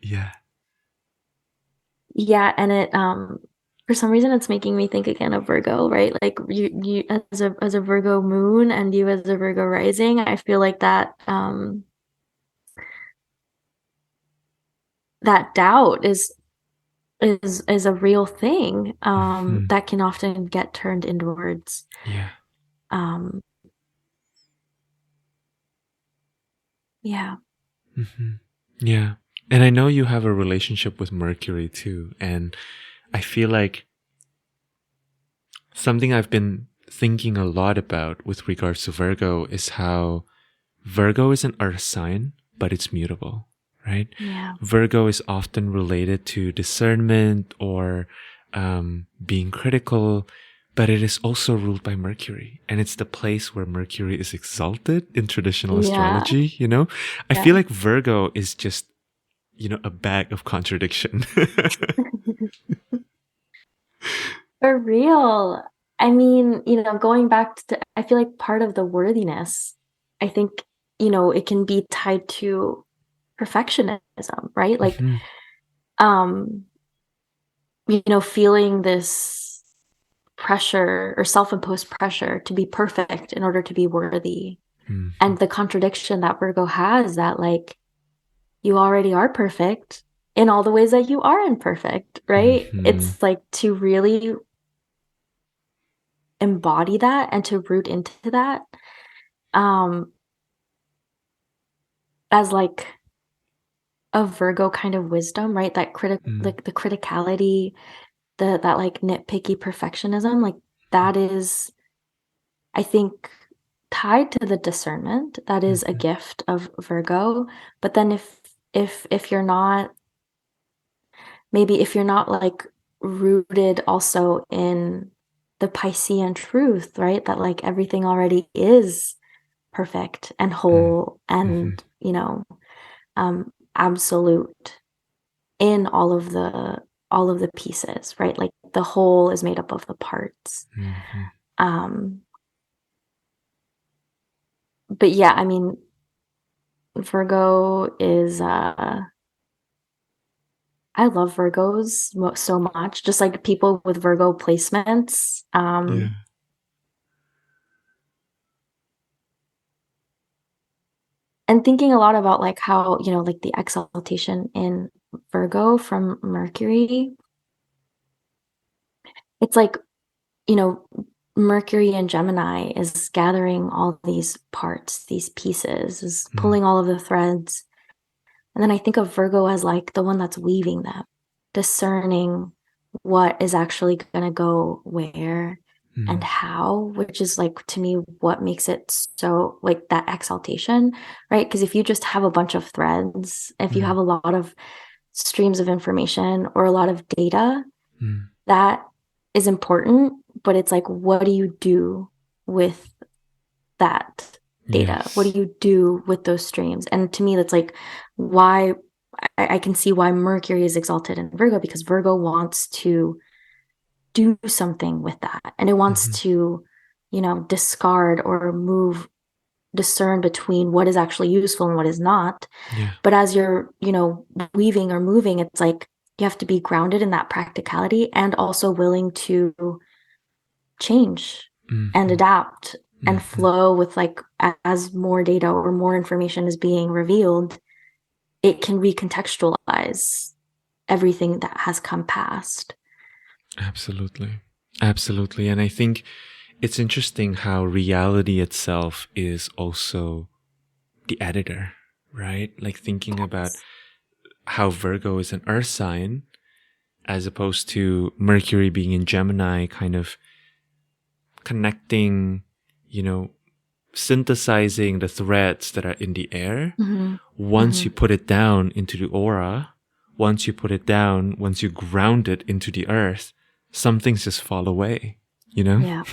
Yeah. Yeah, and it for some reason it's making me think again of Virgo, right? Like you as a Virgo moon and you as a Virgo rising, I feel like that doubt is a real thing Mhm. that can often get turned inwards. Yeah. Um yeah. Hmm. Yeah. And I know you have a relationship with Mercury too. And I feel like something I've been thinking a lot about with regards to Virgo is how Virgo is an earth sign, but it's mutable, right? Yeah. Virgo is often related to discernment or being critical, but it is also ruled by Mercury. And it's the place where Mercury is exalted in traditional Yeah. astrology, you know? I Yeah. feel like Virgo is just, a bag of contradiction. For real. I mean, going back to, I feel like part of the worthiness, I think, it can be tied to perfectionism, right? Like, Hmm. um, feeling this pressure or self-imposed pressure to be perfect in order to be worthy. Hmm. And the contradiction that Virgo has that, like, you already are perfect in all the ways that you are imperfect, right? Hmm. It's like to really embody that and to root into that um as like a Virgo kind of wisdom, right? That Hmm. like the criticality, that like nitpicky perfectionism, like that is, I think, tied to the discernment. That is a Hmm. gift of Virgo. But then if you're not, maybe if you're not like rooted also in the Piscean truth, right? That like everything already is perfect and whole Hmm. and, absolute in all of the pieces, right? Like the whole is made up of the parts. Hmm. Um, but yeah, I mean, Virgo is I love Virgos so much, just like people with Virgo placements. Yeah. And thinking a lot about like how, like the exaltation in Virgo from Mercury, it's like, you know, Mercury and Gemini is gathering all these parts, these pieces, is Mm. pulling all of the threads. And then I think of Virgo as like the one that's weaving them, discerning what is actually going to go where and Mm. how, which is like to me what makes it so like that exaltation, right? Because if you just have a bunch of threads, if you Mm. have a lot of streams of information or a lot of data, Mm. that is important, but it's like, what do you do with that data? What do Yes. you do with those streams? And to me, that's like why I can see why Mercury is exalted in Virgo, because Virgo wants to do something with that. And it wants Hmm. to, discard or move, discern between what is actually useful and what is not. Yeah. But as you're, weaving or moving, it's like you have to be grounded in that practicality and also willing to change and Hmm. adapt and Hmm. flow with like as more data or more information is being revealed, it can recontextualize everything that has come past. Absolutely. Absolutely. And I think it's interesting how reality itself is also the editor, right? Like thinking about how Virgo is an earth sign as opposed to Mercury being in Gemini, kind of connecting, you know, synthesizing the threads that are in the air. Mm-hmm. Once Mm-hmm. you put it down into the aura, once you ground it into the earth, some things just fall away, you know? Yeah.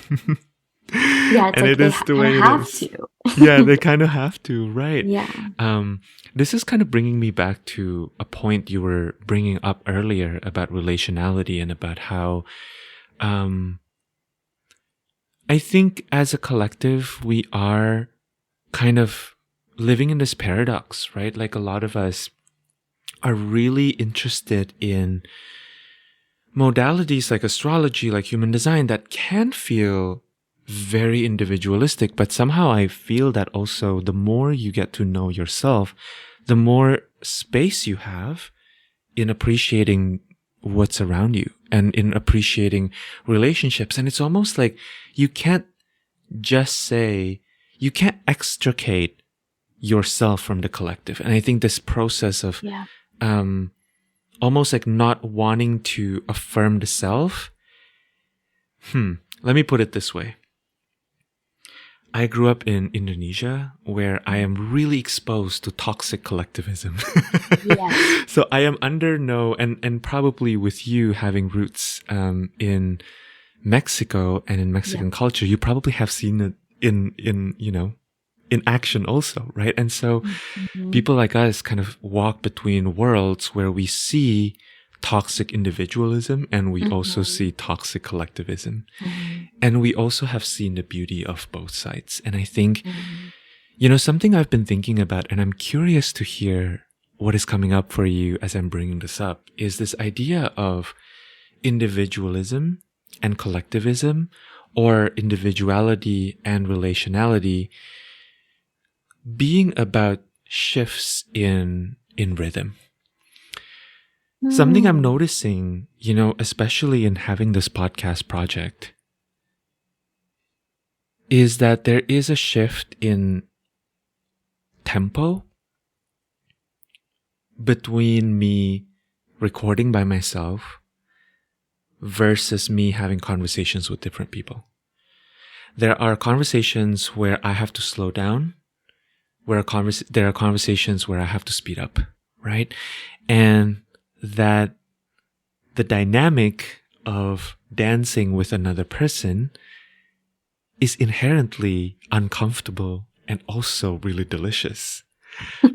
Yeah, it's And like it they is the kind of way it have is. to. Yeah, they kind of have to, right? Yeah. Um, this is kind of bringing me back to a point you were bringing up earlier about relationality and about how, um, I think as a collective, we are kind of living in this paradox, right? Like a lot of us are really interested in modalities like astrology, like human design, that can feel very individualistic, but somehow I feel that also the more you get to know yourself, the more space you have in appreciating what's around you and in appreciating relationships. And it's almost like you can't just say, you can't extricate yourself from the collective. And I think this process of almost like not wanting to affirm the self. Let me put it this way. I grew up in Indonesia, where I am really exposed to toxic collectivism. Yes. So I am under no, and probably with you having roots in Mexico and in Mexican culture, you probably have seen it in action also, right? And so people like us kind of walk between worlds where we see toxic individualism and we also see toxic collectivism. And we also have seen the beauty of both sides. And I think, something I've been thinking about, and I'm curious to hear what is coming up for you as I'm bringing this up, is this idea of individualism and collectivism, or individuality and relationality, being about shifts in rhythm. Something I'm noticing, especially in having this podcast project, is that there is a shift in tempo between me recording by myself versus me having conversations with different people. There are conversations where I have to slow down, there are conversations where I have to speed up, right? And that the dynamic of dancing with another person is inherently uncomfortable and also really delicious.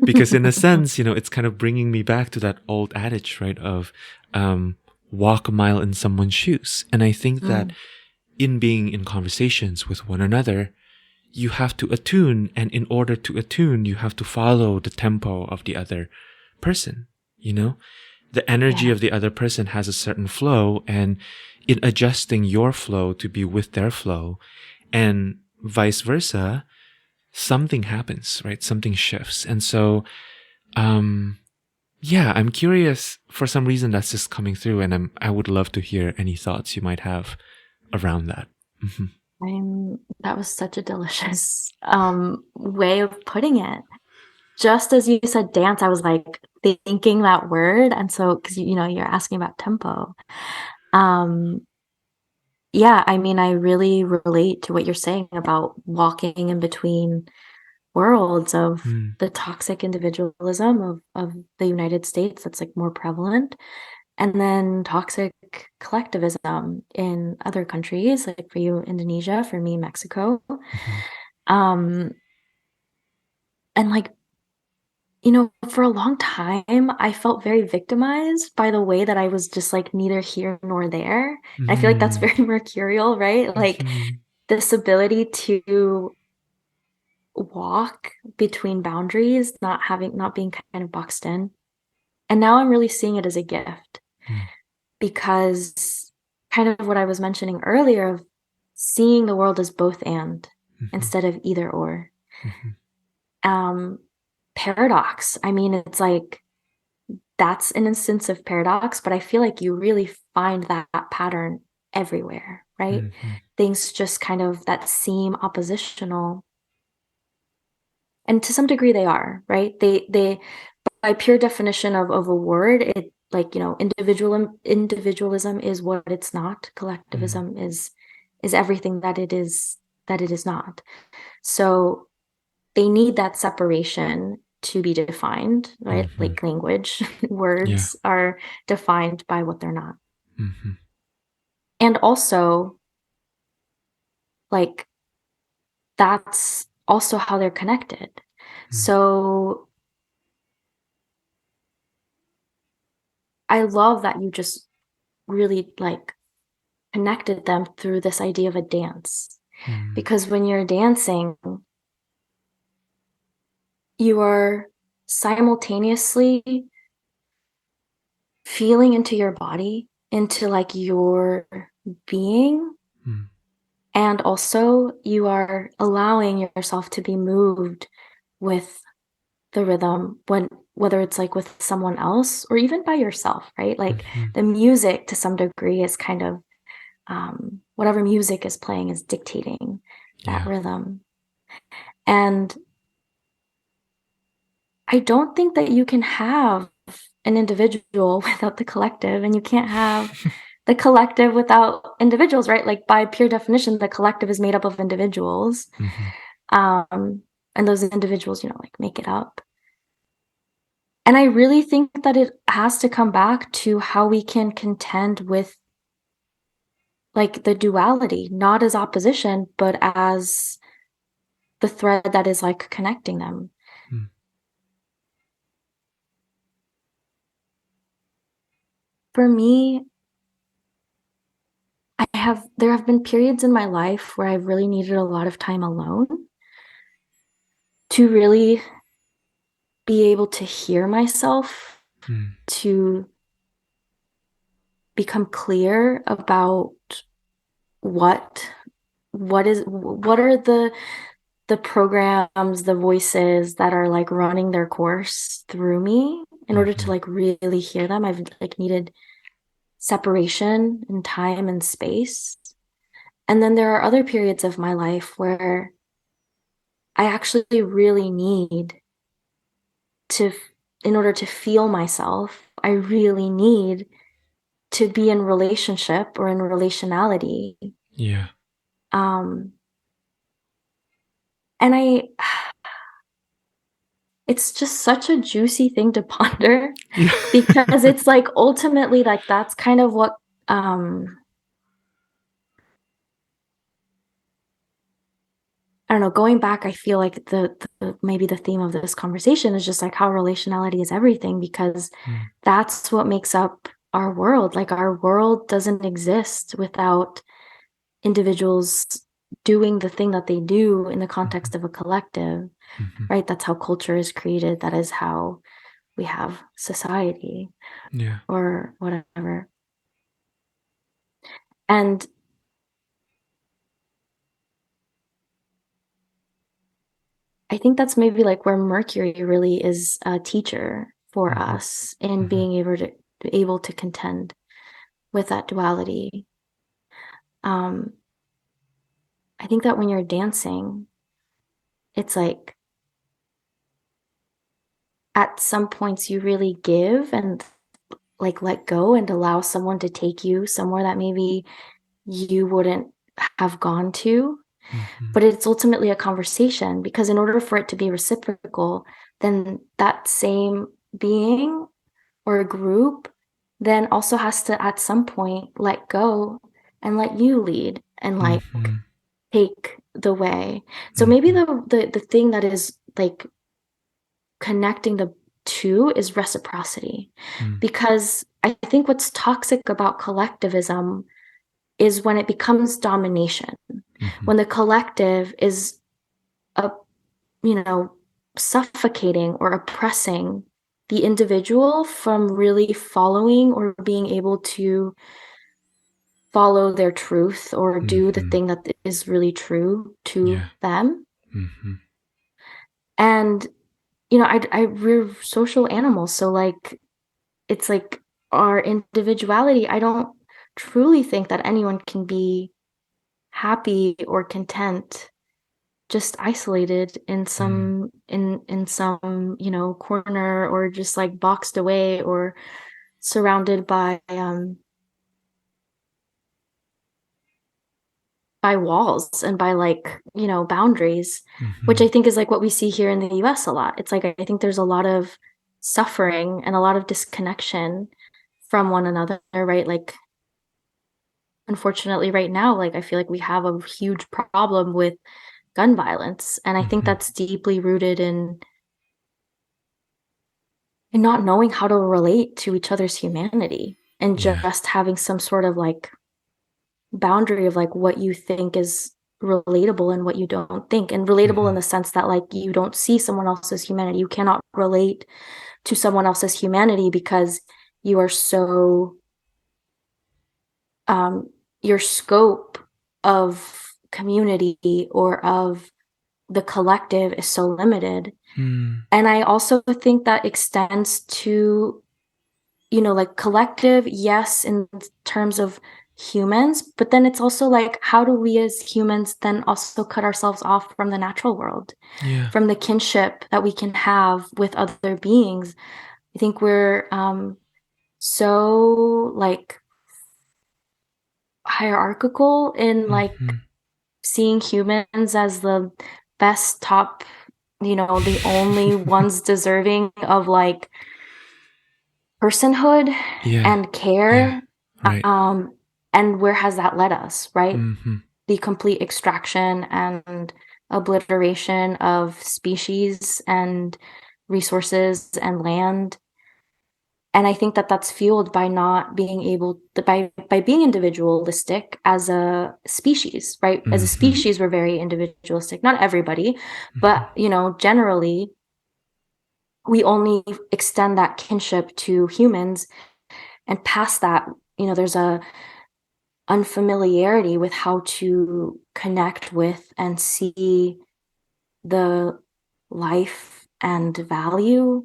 Because in a sense, it's kind of bringing me back to that old adage, right, of walk a mile in someone's shoes. And I think that in being in conversations with one another, you have to attune, and in order to attune, you have to follow the tempo of the other person, The energy of the other person has a certain flow, and in adjusting your flow to be with their flow, and vice versa, something happens, right? Something shifts. And so, I'm curious, for some reason that's just coming through, and I would love to hear any thoughts you might have around that. That was such a delicious way of putting it. Just as you said dance, I was like thinking that word. And so, because you're asking about tempo. I really relate to what you're saying about walking in between worlds of the toxic individualism of the United States that's like more prevalent, and then toxic collectivism in other countries, like for you, Indonesia, for me, Mexico. And like, for a long time, I felt very victimized by the way that I was just like neither here nor there. I feel like that's very mercurial, right? Like this ability to walk between boundaries, not being kind of boxed in. And now I'm really seeing it as a gift, because kind of what I was mentioning earlier of seeing the world as both and instead of either or. Paradox. I mean, it's like that's an instance of paradox, but I feel like you really find that pattern everywhere, right? Things just kind of that seem oppositional. And to some degree they are, right? They by pure definition of a word, it like, individualism is what it's not. Collectivism is everything that it is not. So they need that separation to be defined, right? Like language, words are defined by what they're not. And also, like, that's also how they're connected. So I love that you just really like connected them through this idea of a dance. Because when you're dancing, you are simultaneously feeling into your body, into like your being, and also you are allowing yourself to be moved with the rhythm, whether it's like with someone else or even by yourself, right? Like the music to some degree is kind of whatever music is playing is dictating that rhythm. And I don't think that you can have an individual without the collective, and you can't have the collective without individuals, right? Like by pure definition, the collective is made up of individuals. And those individuals, you know, like make it up. And I really think that it has to come back to how we can contend with like the duality, not as opposition, but as the thread that is like connecting them. For me, there have been periods in my life where I've really needed a lot of time alone to really be able to hear myself, to become clear about what are the programs, the voices that are like running their course through me in order to like really hear them. I've like needed separation in time and space. And then there are other periods of my life where I actually really need to, in order to feel myself, I really need to be in relationship or in relationality. Yeah. And it's just such a juicy thing to ponder because it's like ultimately like that's kind of what I don't know, going back, I feel like the maybe the theme of this conversation is just like how relationality is everything, because that's what makes up our world. Like our world doesn't exist without individuals doing the thing that they do in the context of a collective, right? That's how culture is created. That is how we have society or whatever. And I think that's maybe like where Mercury really is a teacher for us in being able to contend with that duality. I think that when you're dancing, it's like at some points you really give and like let go and allow someone to take you somewhere that maybe you wouldn't have gone to. But it's ultimately a conversation, because in order for it to be reciprocal, then that same being or a group then also has to at some point let go and let you lead and like take the way. So maybe the thing that is like connecting the two is reciprocity, because I think what's toxic about collectivism is when it becomes domination, when the collective is suffocating or oppressing the individual from really following or being able to follow their truth or do the thing that is really true to them. And we're social animals, so like it's like our individuality. I don't truly think that anyone can be happy or content just isolated in some in some corner, or just like boxed away or surrounded by walls and by like boundaries, which I think is like what we see here in the US a lot. It's like I think there's a lot of suffering and a lot of disconnection from one another, right? Like unfortunately right now, like I feel like we have a huge problem with gun violence, and I think that's deeply rooted in not knowing how to relate to each other's humanity, and just having some sort of like boundary of like what you think is relatable in what you don't think, and relatable in the sense that like you don't see someone else's humanity. You cannot relate to someone else's humanity because you are so your scope of community or of the collective is so limited. And I also think that extends to, you know, like collective, yes, in terms of humans, but then it's also like, how do we as humans then also cut ourselves off from the natural world, from the kinship that we can have with other beings? I think we're so like hierarchical in like seeing humans as the best top, you know, the only ones deserving of like personhood and care. Right. And where has that led us, right? The complete extraction and obliteration of species and resources and land. And I think that that's fueled by not being able to, by being individualistic as a species, right? As a species, we're very individualistic. Not everybody, but, you know, generally, we only extend that kinship to humans, and past that, you know, there's a unfamiliarity with how to connect with and see the life and value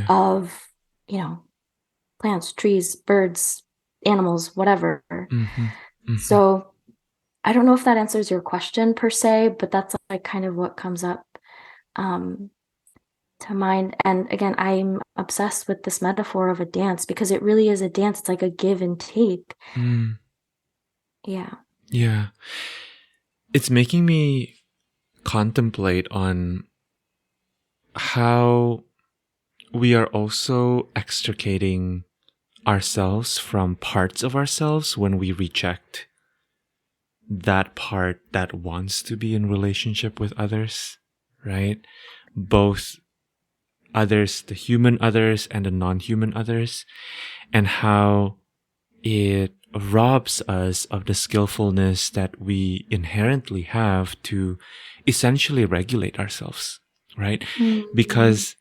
of, you know, plants, trees, birds, animals, whatever. So I don't know if that answers your question per se, but that's like kind of what comes up to mind. And again, I'm obsessed with this metaphor of a dance because it really is a dance. It's like a give and take. Yeah. It's making me contemplate on how we are also extricating ourselves from parts of ourselves when we reject that part that wants to be in relationship with others, right? Both others, the human others and the non-human others, and how it robs us of the skillfulness that we inherently have to essentially regulate ourselves, right? Because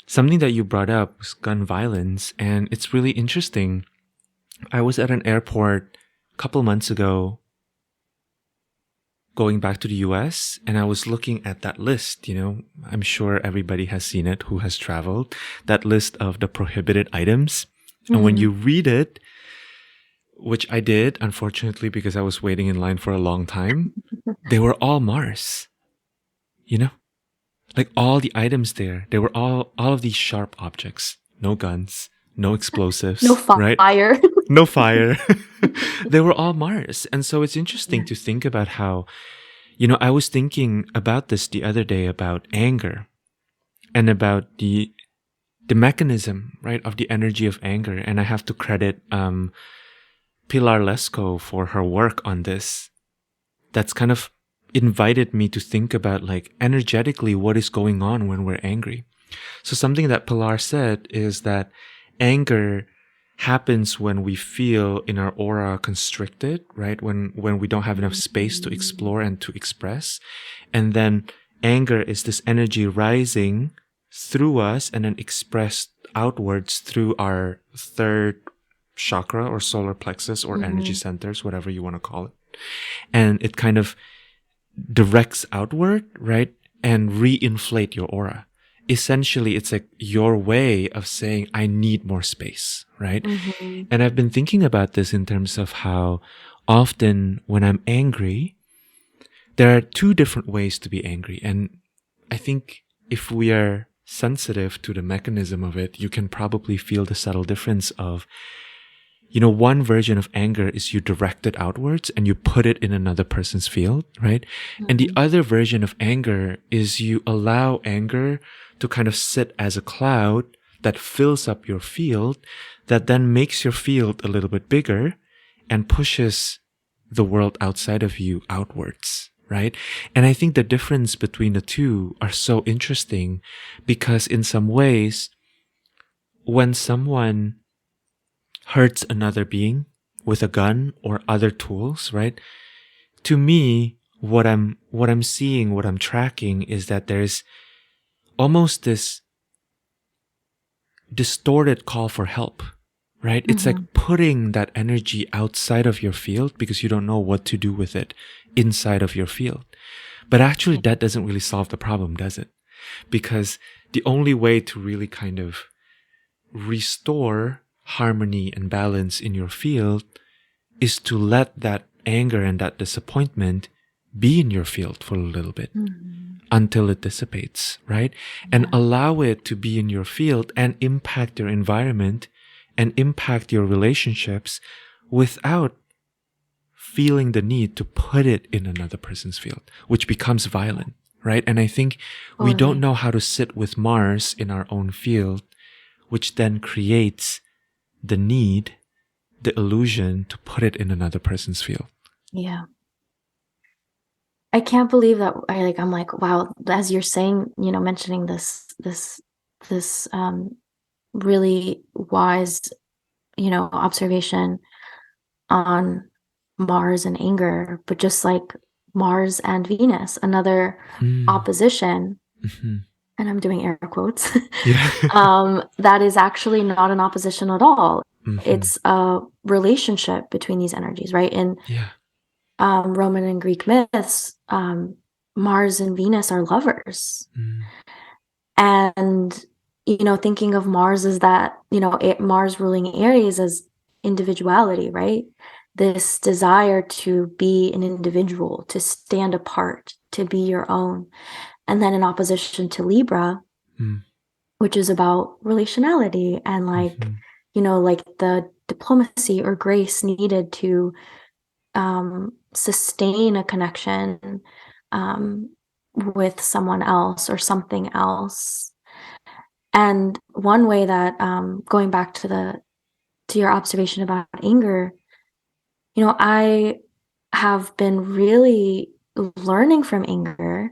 something that you brought up was gun violence, and it's really interesting. I was at an airport a couple months ago going back to the US, and I was looking at that list. You know, I'm sure everybody has seen it who has traveled, that list of the prohibited items. And when you read it, which I did, unfortunately, because I was waiting in line for a long time, they were all Mars, you know? Like all the items there, they were all of these sharp objects. No guns, no explosives, No fire. Right? No fire. They were all Mars. And so it's interesting to think about how, you know, I was thinking about this the other day about anger and about the mechanism, right, of the energy of anger. And I have to credit Pilar Lesko for her work on this. That's kind of invited me to think about like energetically what is going on when we're angry. So something that Pilar said is that anger happens when we feel in our aura constricted, right? When we don't have enough space to explore and to express. And then anger is this energy rising through us and then expressed outwards through our third chakra or solar plexus or energy centers, whatever you want to call it. And it kind of directs outward, right? And re-inflate your aura. Essentially, it's like your way of saying, I need more space, right? And I've been thinking about this in terms of how often when I'm angry, there are two different ways to be angry. And I think if we are sensitive to the mechanism of it, you can probably feel the subtle difference of, you know, one version of anger is you direct it outwards and you put it in another person's field, right? And the other version of anger is you allow anger to kind of sit as a cloud that fills up your field, that then makes your field a little bit bigger and pushes the world outside of you outwards, right? And I think the difference between the two are so interesting because in some ways, when someone hurts another being with a gun or other tools, right? To me, what I'm seeing, what I'm tracking is that there's almost this distorted call for help, right? It's like putting that energy outside of your field because you don't know what to do with it inside of your field. But actually, that doesn't really solve the problem, does it? Because the only way to really kind of restore harmony and balance in your field is to let that anger and that disappointment be in your field for a little bit until it dissipates, right? And allow it to be in your field and impact your environment and impact your relationships without feeling the need to put it in another person's field, which becomes violent, right? And I think we don't know how to sit with Mars in our own field, which then creates the need, the illusion to put it in another person's field. Yeah. I can't believe that I'm like, wow, as you're saying, mentioning this really wise, observation on Mars and anger, but just like Mars and Venus, another opposition, and I'm doing air quotes, that is actually not an opposition at all. It's a relationship between these energies, right? In Roman and Greek myths, Mars and Venus are lovers. And, thinking of Mars as that, Mars ruling Aries as individuality, right? This desire to be an individual, to stand apart, to be your own. And then in opposition to Libra, which is about relationality and like the diplomacy or grace needed to sustain a connection with someone else or something else. And one way that going back to your observation about anger, I have been really learning from anger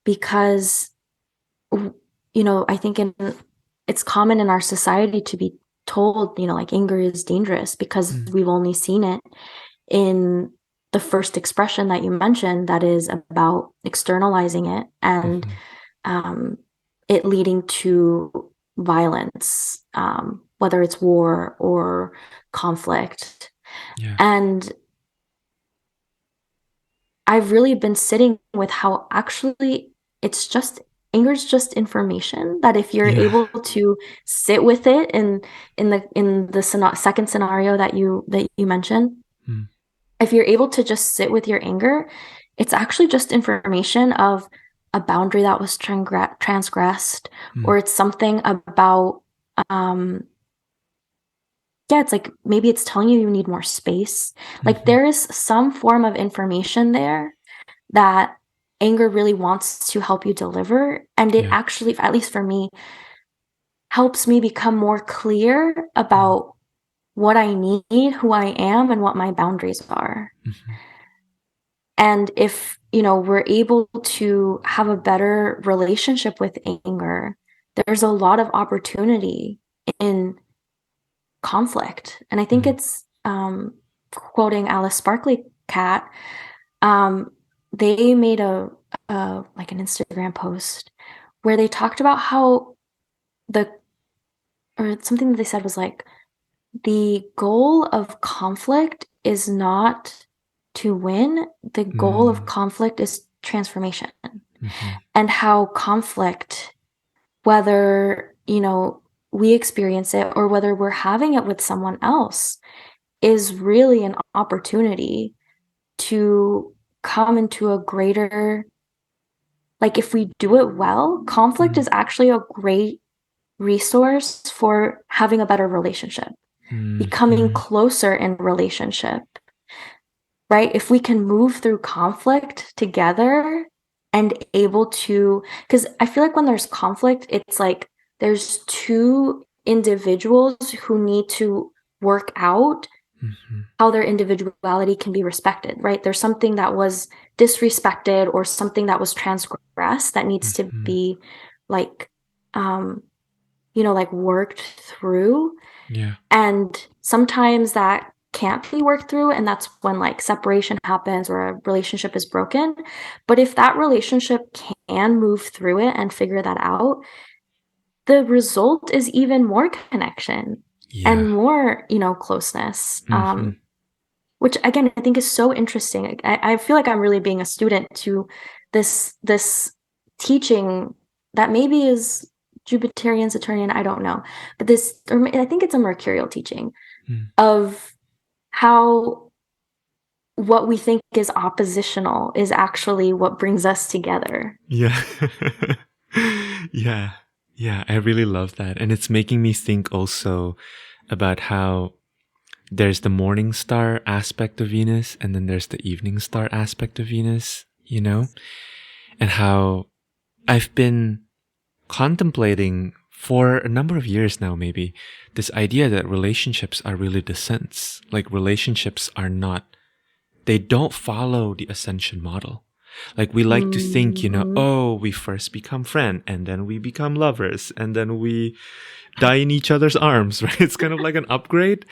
because I think it's common in our society to be told like anger is dangerous because we've only seen it in the first expression that you mentioned, that is about externalizing it and it leading to violence, whether it's war or conflict. And I've really been sitting with how actually anger is just information, that if you're able to sit with it in the second scenario that you mentioned, if you're able to just sit with your anger, it's actually just information of a boundary that was transgressed, or it's something about, it's like maybe it's telling you need more space. Like there is some form of information there that anger really wants to help you deliver. And it actually, at least for me, helps me become more clear about what I need, who I am, and what my boundaries are. And if, we're able to have a better relationship with anger, there's a lot of opportunity in conflict. And I think it's, quoting Alice Sparkley Cat, they made an Instagram post where they talked about how something that they said was like, the goal of conflict is not to win. The goal of conflict is transformation. And how conflict, whether, we experience it or whether we're having it with someone else, is really an opportunity to come into a greater, like if we do it well, conflict is actually a great resource for having a better relationship. Becoming closer in relationship, right? If we can move through conflict together and able to, because I feel like when there's conflict, it's like there's two individuals who need to work out how their individuality can be respected, right? There's something that was disrespected or something that was transgressed that needs to be like, like worked through. And sometimes that can't be worked through, and that's when like separation happens or a relationship is broken. But if that relationship can move through it and figure that out, the result is even more connection and more, closeness. Which again, I think is so interesting. I feel like I'm really being a student to this teaching that maybe is Jupiterian, Saturnian, I don't know. But I think it's a Mercurial teaching of how what we think is oppositional is actually what brings us together. Yeah. Yeah. Yeah. I really love that. And it's making me think also about how there's the morning star aspect of Venus and then there's the evening star aspect of Venus, and how I've been contemplating for a number of years now, maybe, this idea that relationships are really descents. Like relationships are not, they don't follow the ascension model. Like we like to think, oh, we first become friends and then we become lovers and then we die in each other's arms, right? It's kind of like an upgrade.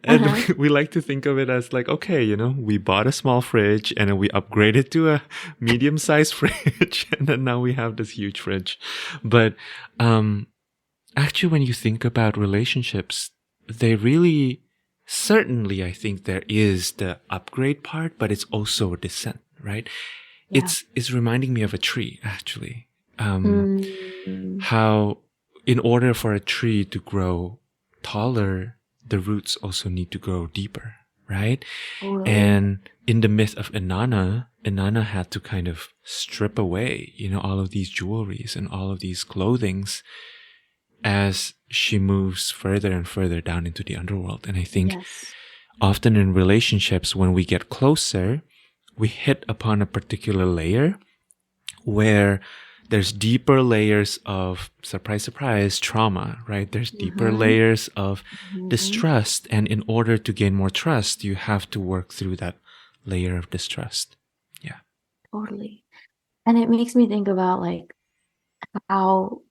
And we like to think of it as like, okay, we bought a small fridge and then we upgraded to a medium-sized fridge and then now we have this huge fridge. But actually, when you think about relationships, they really, certainly, I think there is the upgrade part, but it's also a descent, right? Yeah. It's reminding me of a tree, actually. How in order for a tree to grow taller, the roots also need to grow deeper, right? And in the myth of Inanna had to kind of strip away, all of these jewelries and all of these clothings as she moves further and further down into the underworld. And I think often in relationships, when we get closer, we hit upon a particular layer where there's deeper layers of, surprise, surprise, trauma, right? There's deeper layers of distrust. And in order to gain more trust, you have to work through that layer of distrust. Yeah. Totally. And it makes me think about like how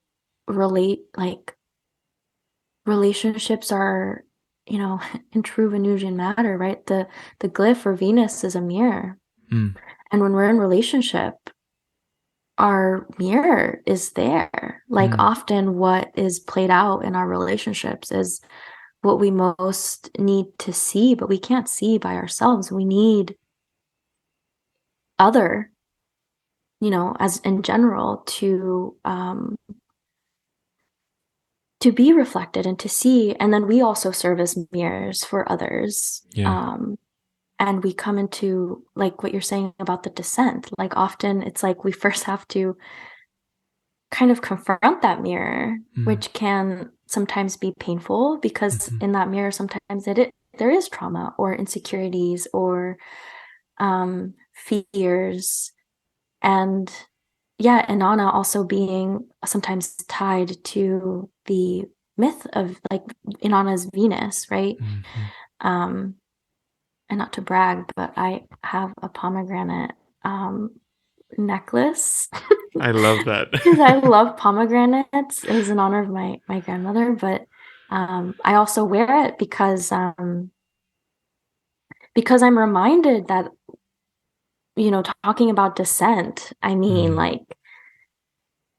relationships are, in true Venusian matter, right? The glyph for Venus is a mirror. And when we're in relationship, our mirror is there. Like often what is played out in our relationships is what we most need to see, but we can't see by ourselves. We need other, as in general to be reflected and to see. And then we also serve as mirrors for others. And we come into like what you're saying about the descent. Like often it's like we first have to kind of confront that mirror, which can sometimes be painful because in that mirror, sometimes there is trauma or insecurities or fears. And Inanna also being sometimes tied to the myth of like Inanna's Venus, right? And not to brag, but I have a pomegranate necklace. I love that. Because I love pomegranates. It was in honor of my grandmother, but I also wear it because I'm reminded that, talking about descent, I mean, like, I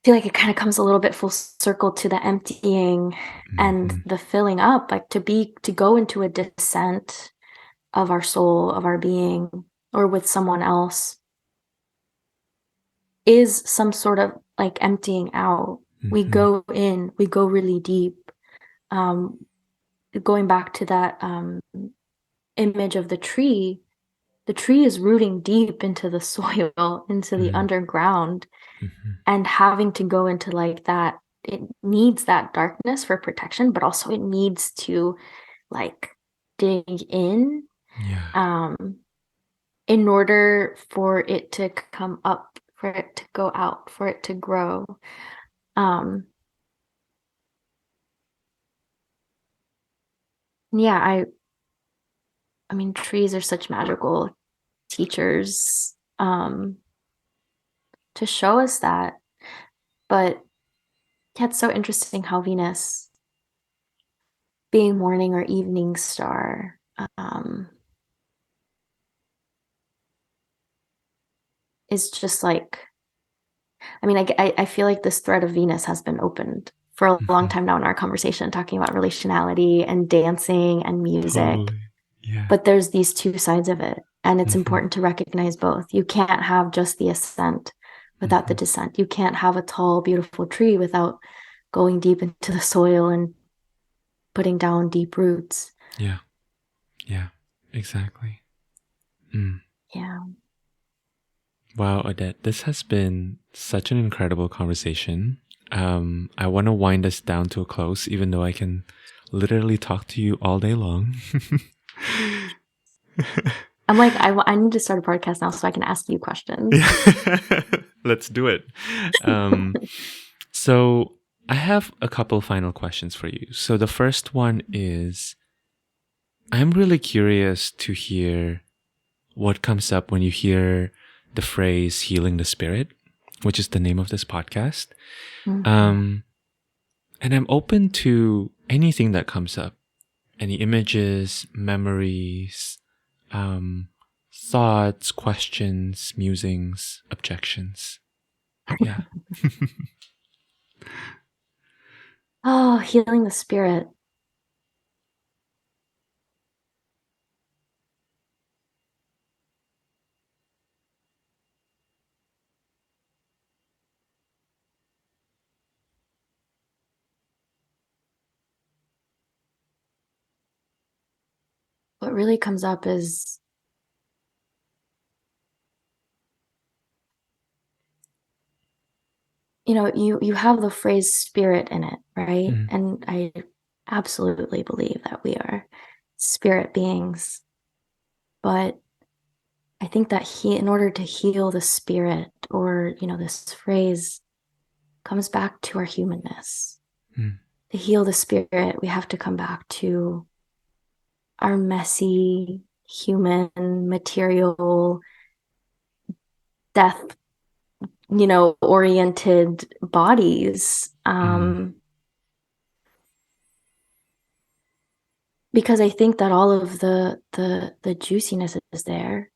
feel like it kind of comes a little bit full circle to the emptying and the filling up, like to go into a descent of our soul, of our being, or with someone else is some sort of like emptying out. We go in, we go really deep. Going back to that image of the tree is rooting deep into the soil, into the underground, and having to go into like that. It needs that darkness for protection, but also it needs to like dig in in order for it to come up, for it to go out, for it to grow. I mean, trees are such magical teachers to show us that. But it's so interesting how Venus, being morning or evening star, is just like, I mean, I feel like this thread of Venus has been opened for a long time now in our conversation, talking about relationality and dancing and music. Totally. Yeah. But there's these two sides of it, and it's important to recognize both. You can't have just the ascent without the descent. You can't have a tall, beautiful tree without going deep into the soil and putting down deep roots. Yeah. Yeah. Exactly. Mm. Yeah. Wow, Odette, this has been such an incredible conversation. I want to wind us down to a close, even though I can literally talk to you all day long. I'm like, I need to start a podcast now so I can ask you questions. Let's do it. So I have a couple final questions for you. So the first one is, I'm really curious to hear what comes up when you hear the phrase healing the spirit, which is the name of this podcast. And I'm open to anything that comes up, any images, memories, thoughts, questions, musings, objections. Yeah. Oh, healing the spirit. What really comes up is, you know, you have the phrase spirit in it, right? And I absolutely believe that we are spirit beings. But I think that in order to heal the spirit, or, you know, this phrase comes back to our humanness. To heal the spirit, we have to come back to our messy, human, material, death, you know, oriented bodies. Because I think that all of the juiciness is there.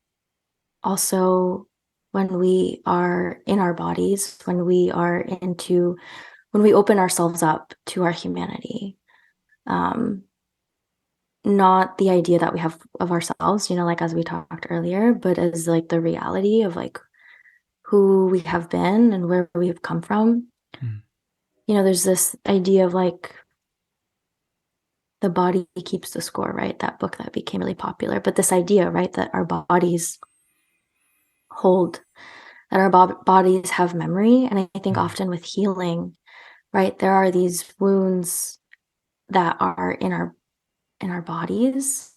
Also, when we are in our bodies, when we open ourselves up to our humanity, not the idea that we have of ourselves, you know, like as we talked earlier, but as like the reality of like who we have been and where we have come from. You know, there's this idea of like the body keeps the score, right? That book that became really popular. But this idea, right, that our bodies hold, that our bodies have memory. And I think often with healing, right, there are these wounds that are in our bodies,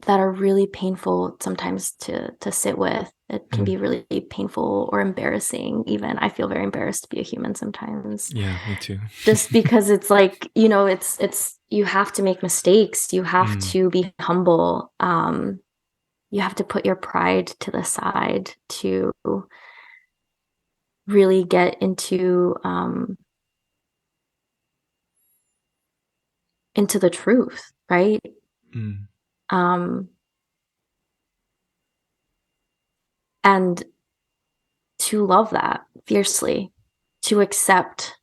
that are really painful sometimes to sit with. It can be really painful or embarrassing even. I feel very embarrassed to be a human sometimes. Yeah, me too. Just because it's like, you know, it's you have to make mistakes. You have to be humble. You have to put your pride to the side to really get into the truth, right? And to love that fiercely, to accept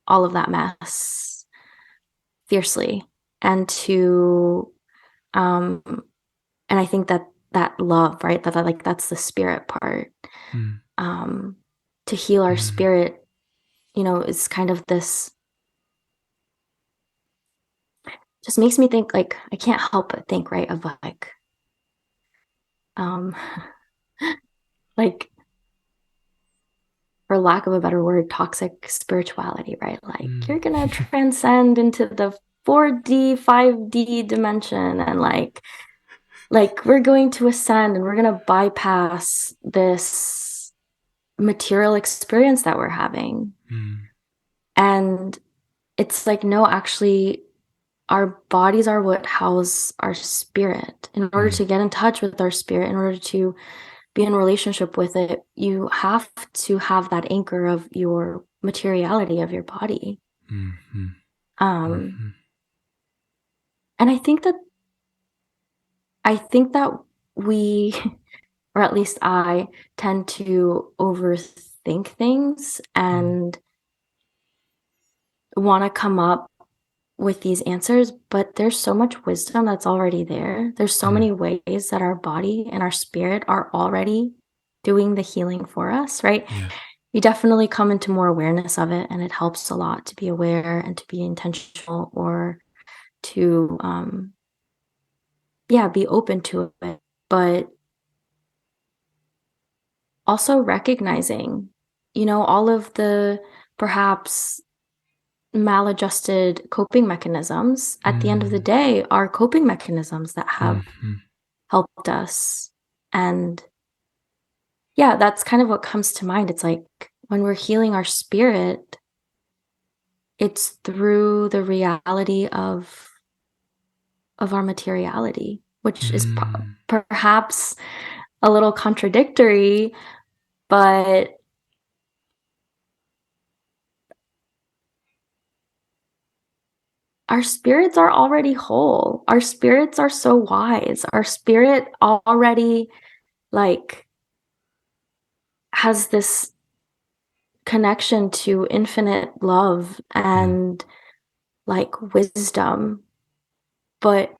all of that mess fiercely, and to and I think that love, right, that like that's the spirit part. To heal our spirit, you know, is kind of this, just makes me think, like, I can't help but think, right, of like, for lack of a better word, toxic spirituality, right? Like, you're gonna transcend into the 4D, 5D dimension, and like we're going to ascend and we're gonna bypass this material experience that we're having. And it's like, no, actually, our bodies are what house our spirit. In order to get in touch with our spirit, in order to be in relationship with it, you have to have that anchor of your materiality, of your body. And I think that we, or at least I, tend to overthink things and want to come up with these answers, but there's so much wisdom that's already there. There's so many ways that our body and our spirit are already doing the healing for us, right? Yeah. You definitely come into more awareness of it, and it helps a lot to be aware and to be intentional, or to be open to it. But also recognizing, all of the perhaps maladjusted coping mechanisms at the end of the day are coping mechanisms that have helped us. And that's kind of what comes to mind. It's like when we're healing our spirit, it's through the reality of our materiality, which is perhaps a little contradictory, but our spirits are already whole. Our spirits are so wise. Our spirit already has this connection to infinite love and wisdom. But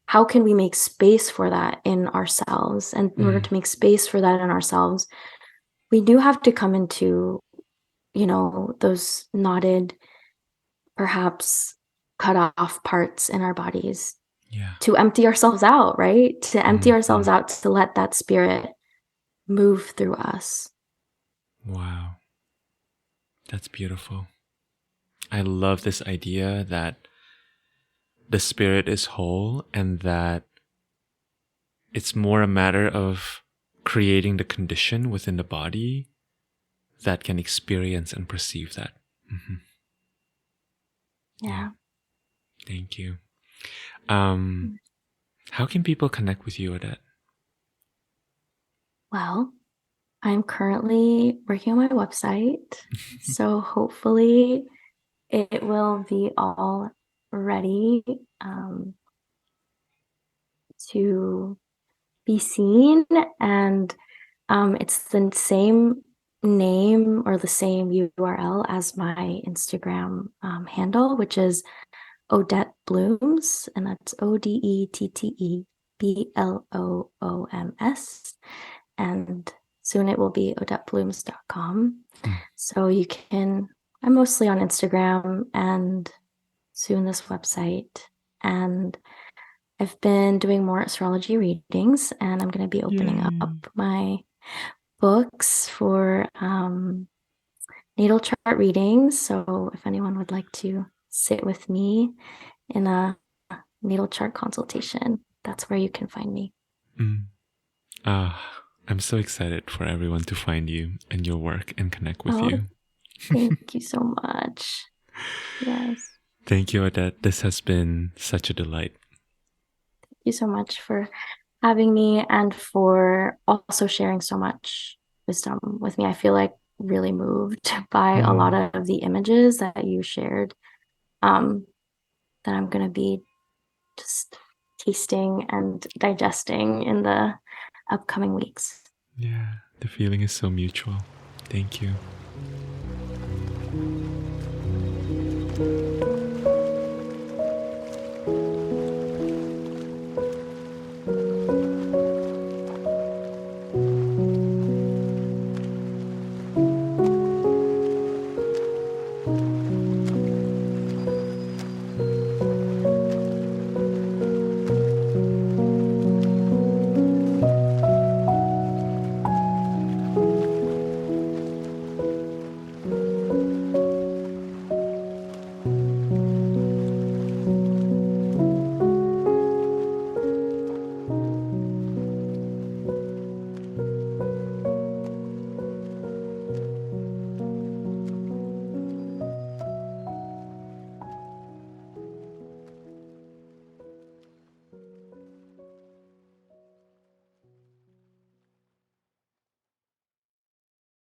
how can we make space for that in ourselves? And in order to make space for that in ourselves, we do have to come into, those knotted, perhaps cut off parts in our bodies to empty ourselves out, right? To empty ourselves out, to let that spirit move through us. Wow. That's beautiful. I love this idea that the spirit is whole and that it's more a matter of creating the condition within the body that can experience and perceive that. Yeah. Thank you. How can people connect with you, Odette? Well, I'm currently working on my website, so hopefully it will be all ready to be seen. And it's the same name or the same URL as my Instagram handle, which is Odette Blooms, and that's ODETTEBLOOMS. And soon it will be odetteblooms.com. So you can, I'm mostly on Instagram and soon this website. And I've been doing more astrology readings, and I'm going to be opening up my books for natal chart readings. So if anyone would like to sit with me in a natal chart consultation, that's where you can find me. I'm so excited for everyone to find you and your work and connect with you. Thank you so much. Yes. Thank you, Odette. This has been such a delight. Thank you so much for having me and for also sharing so much wisdom with me. I feel really moved by a lot of the images that you shared, that I'm going to be just tasting and digesting in the upcoming weeks. Yeah, the feeling is so mutual. Thank you.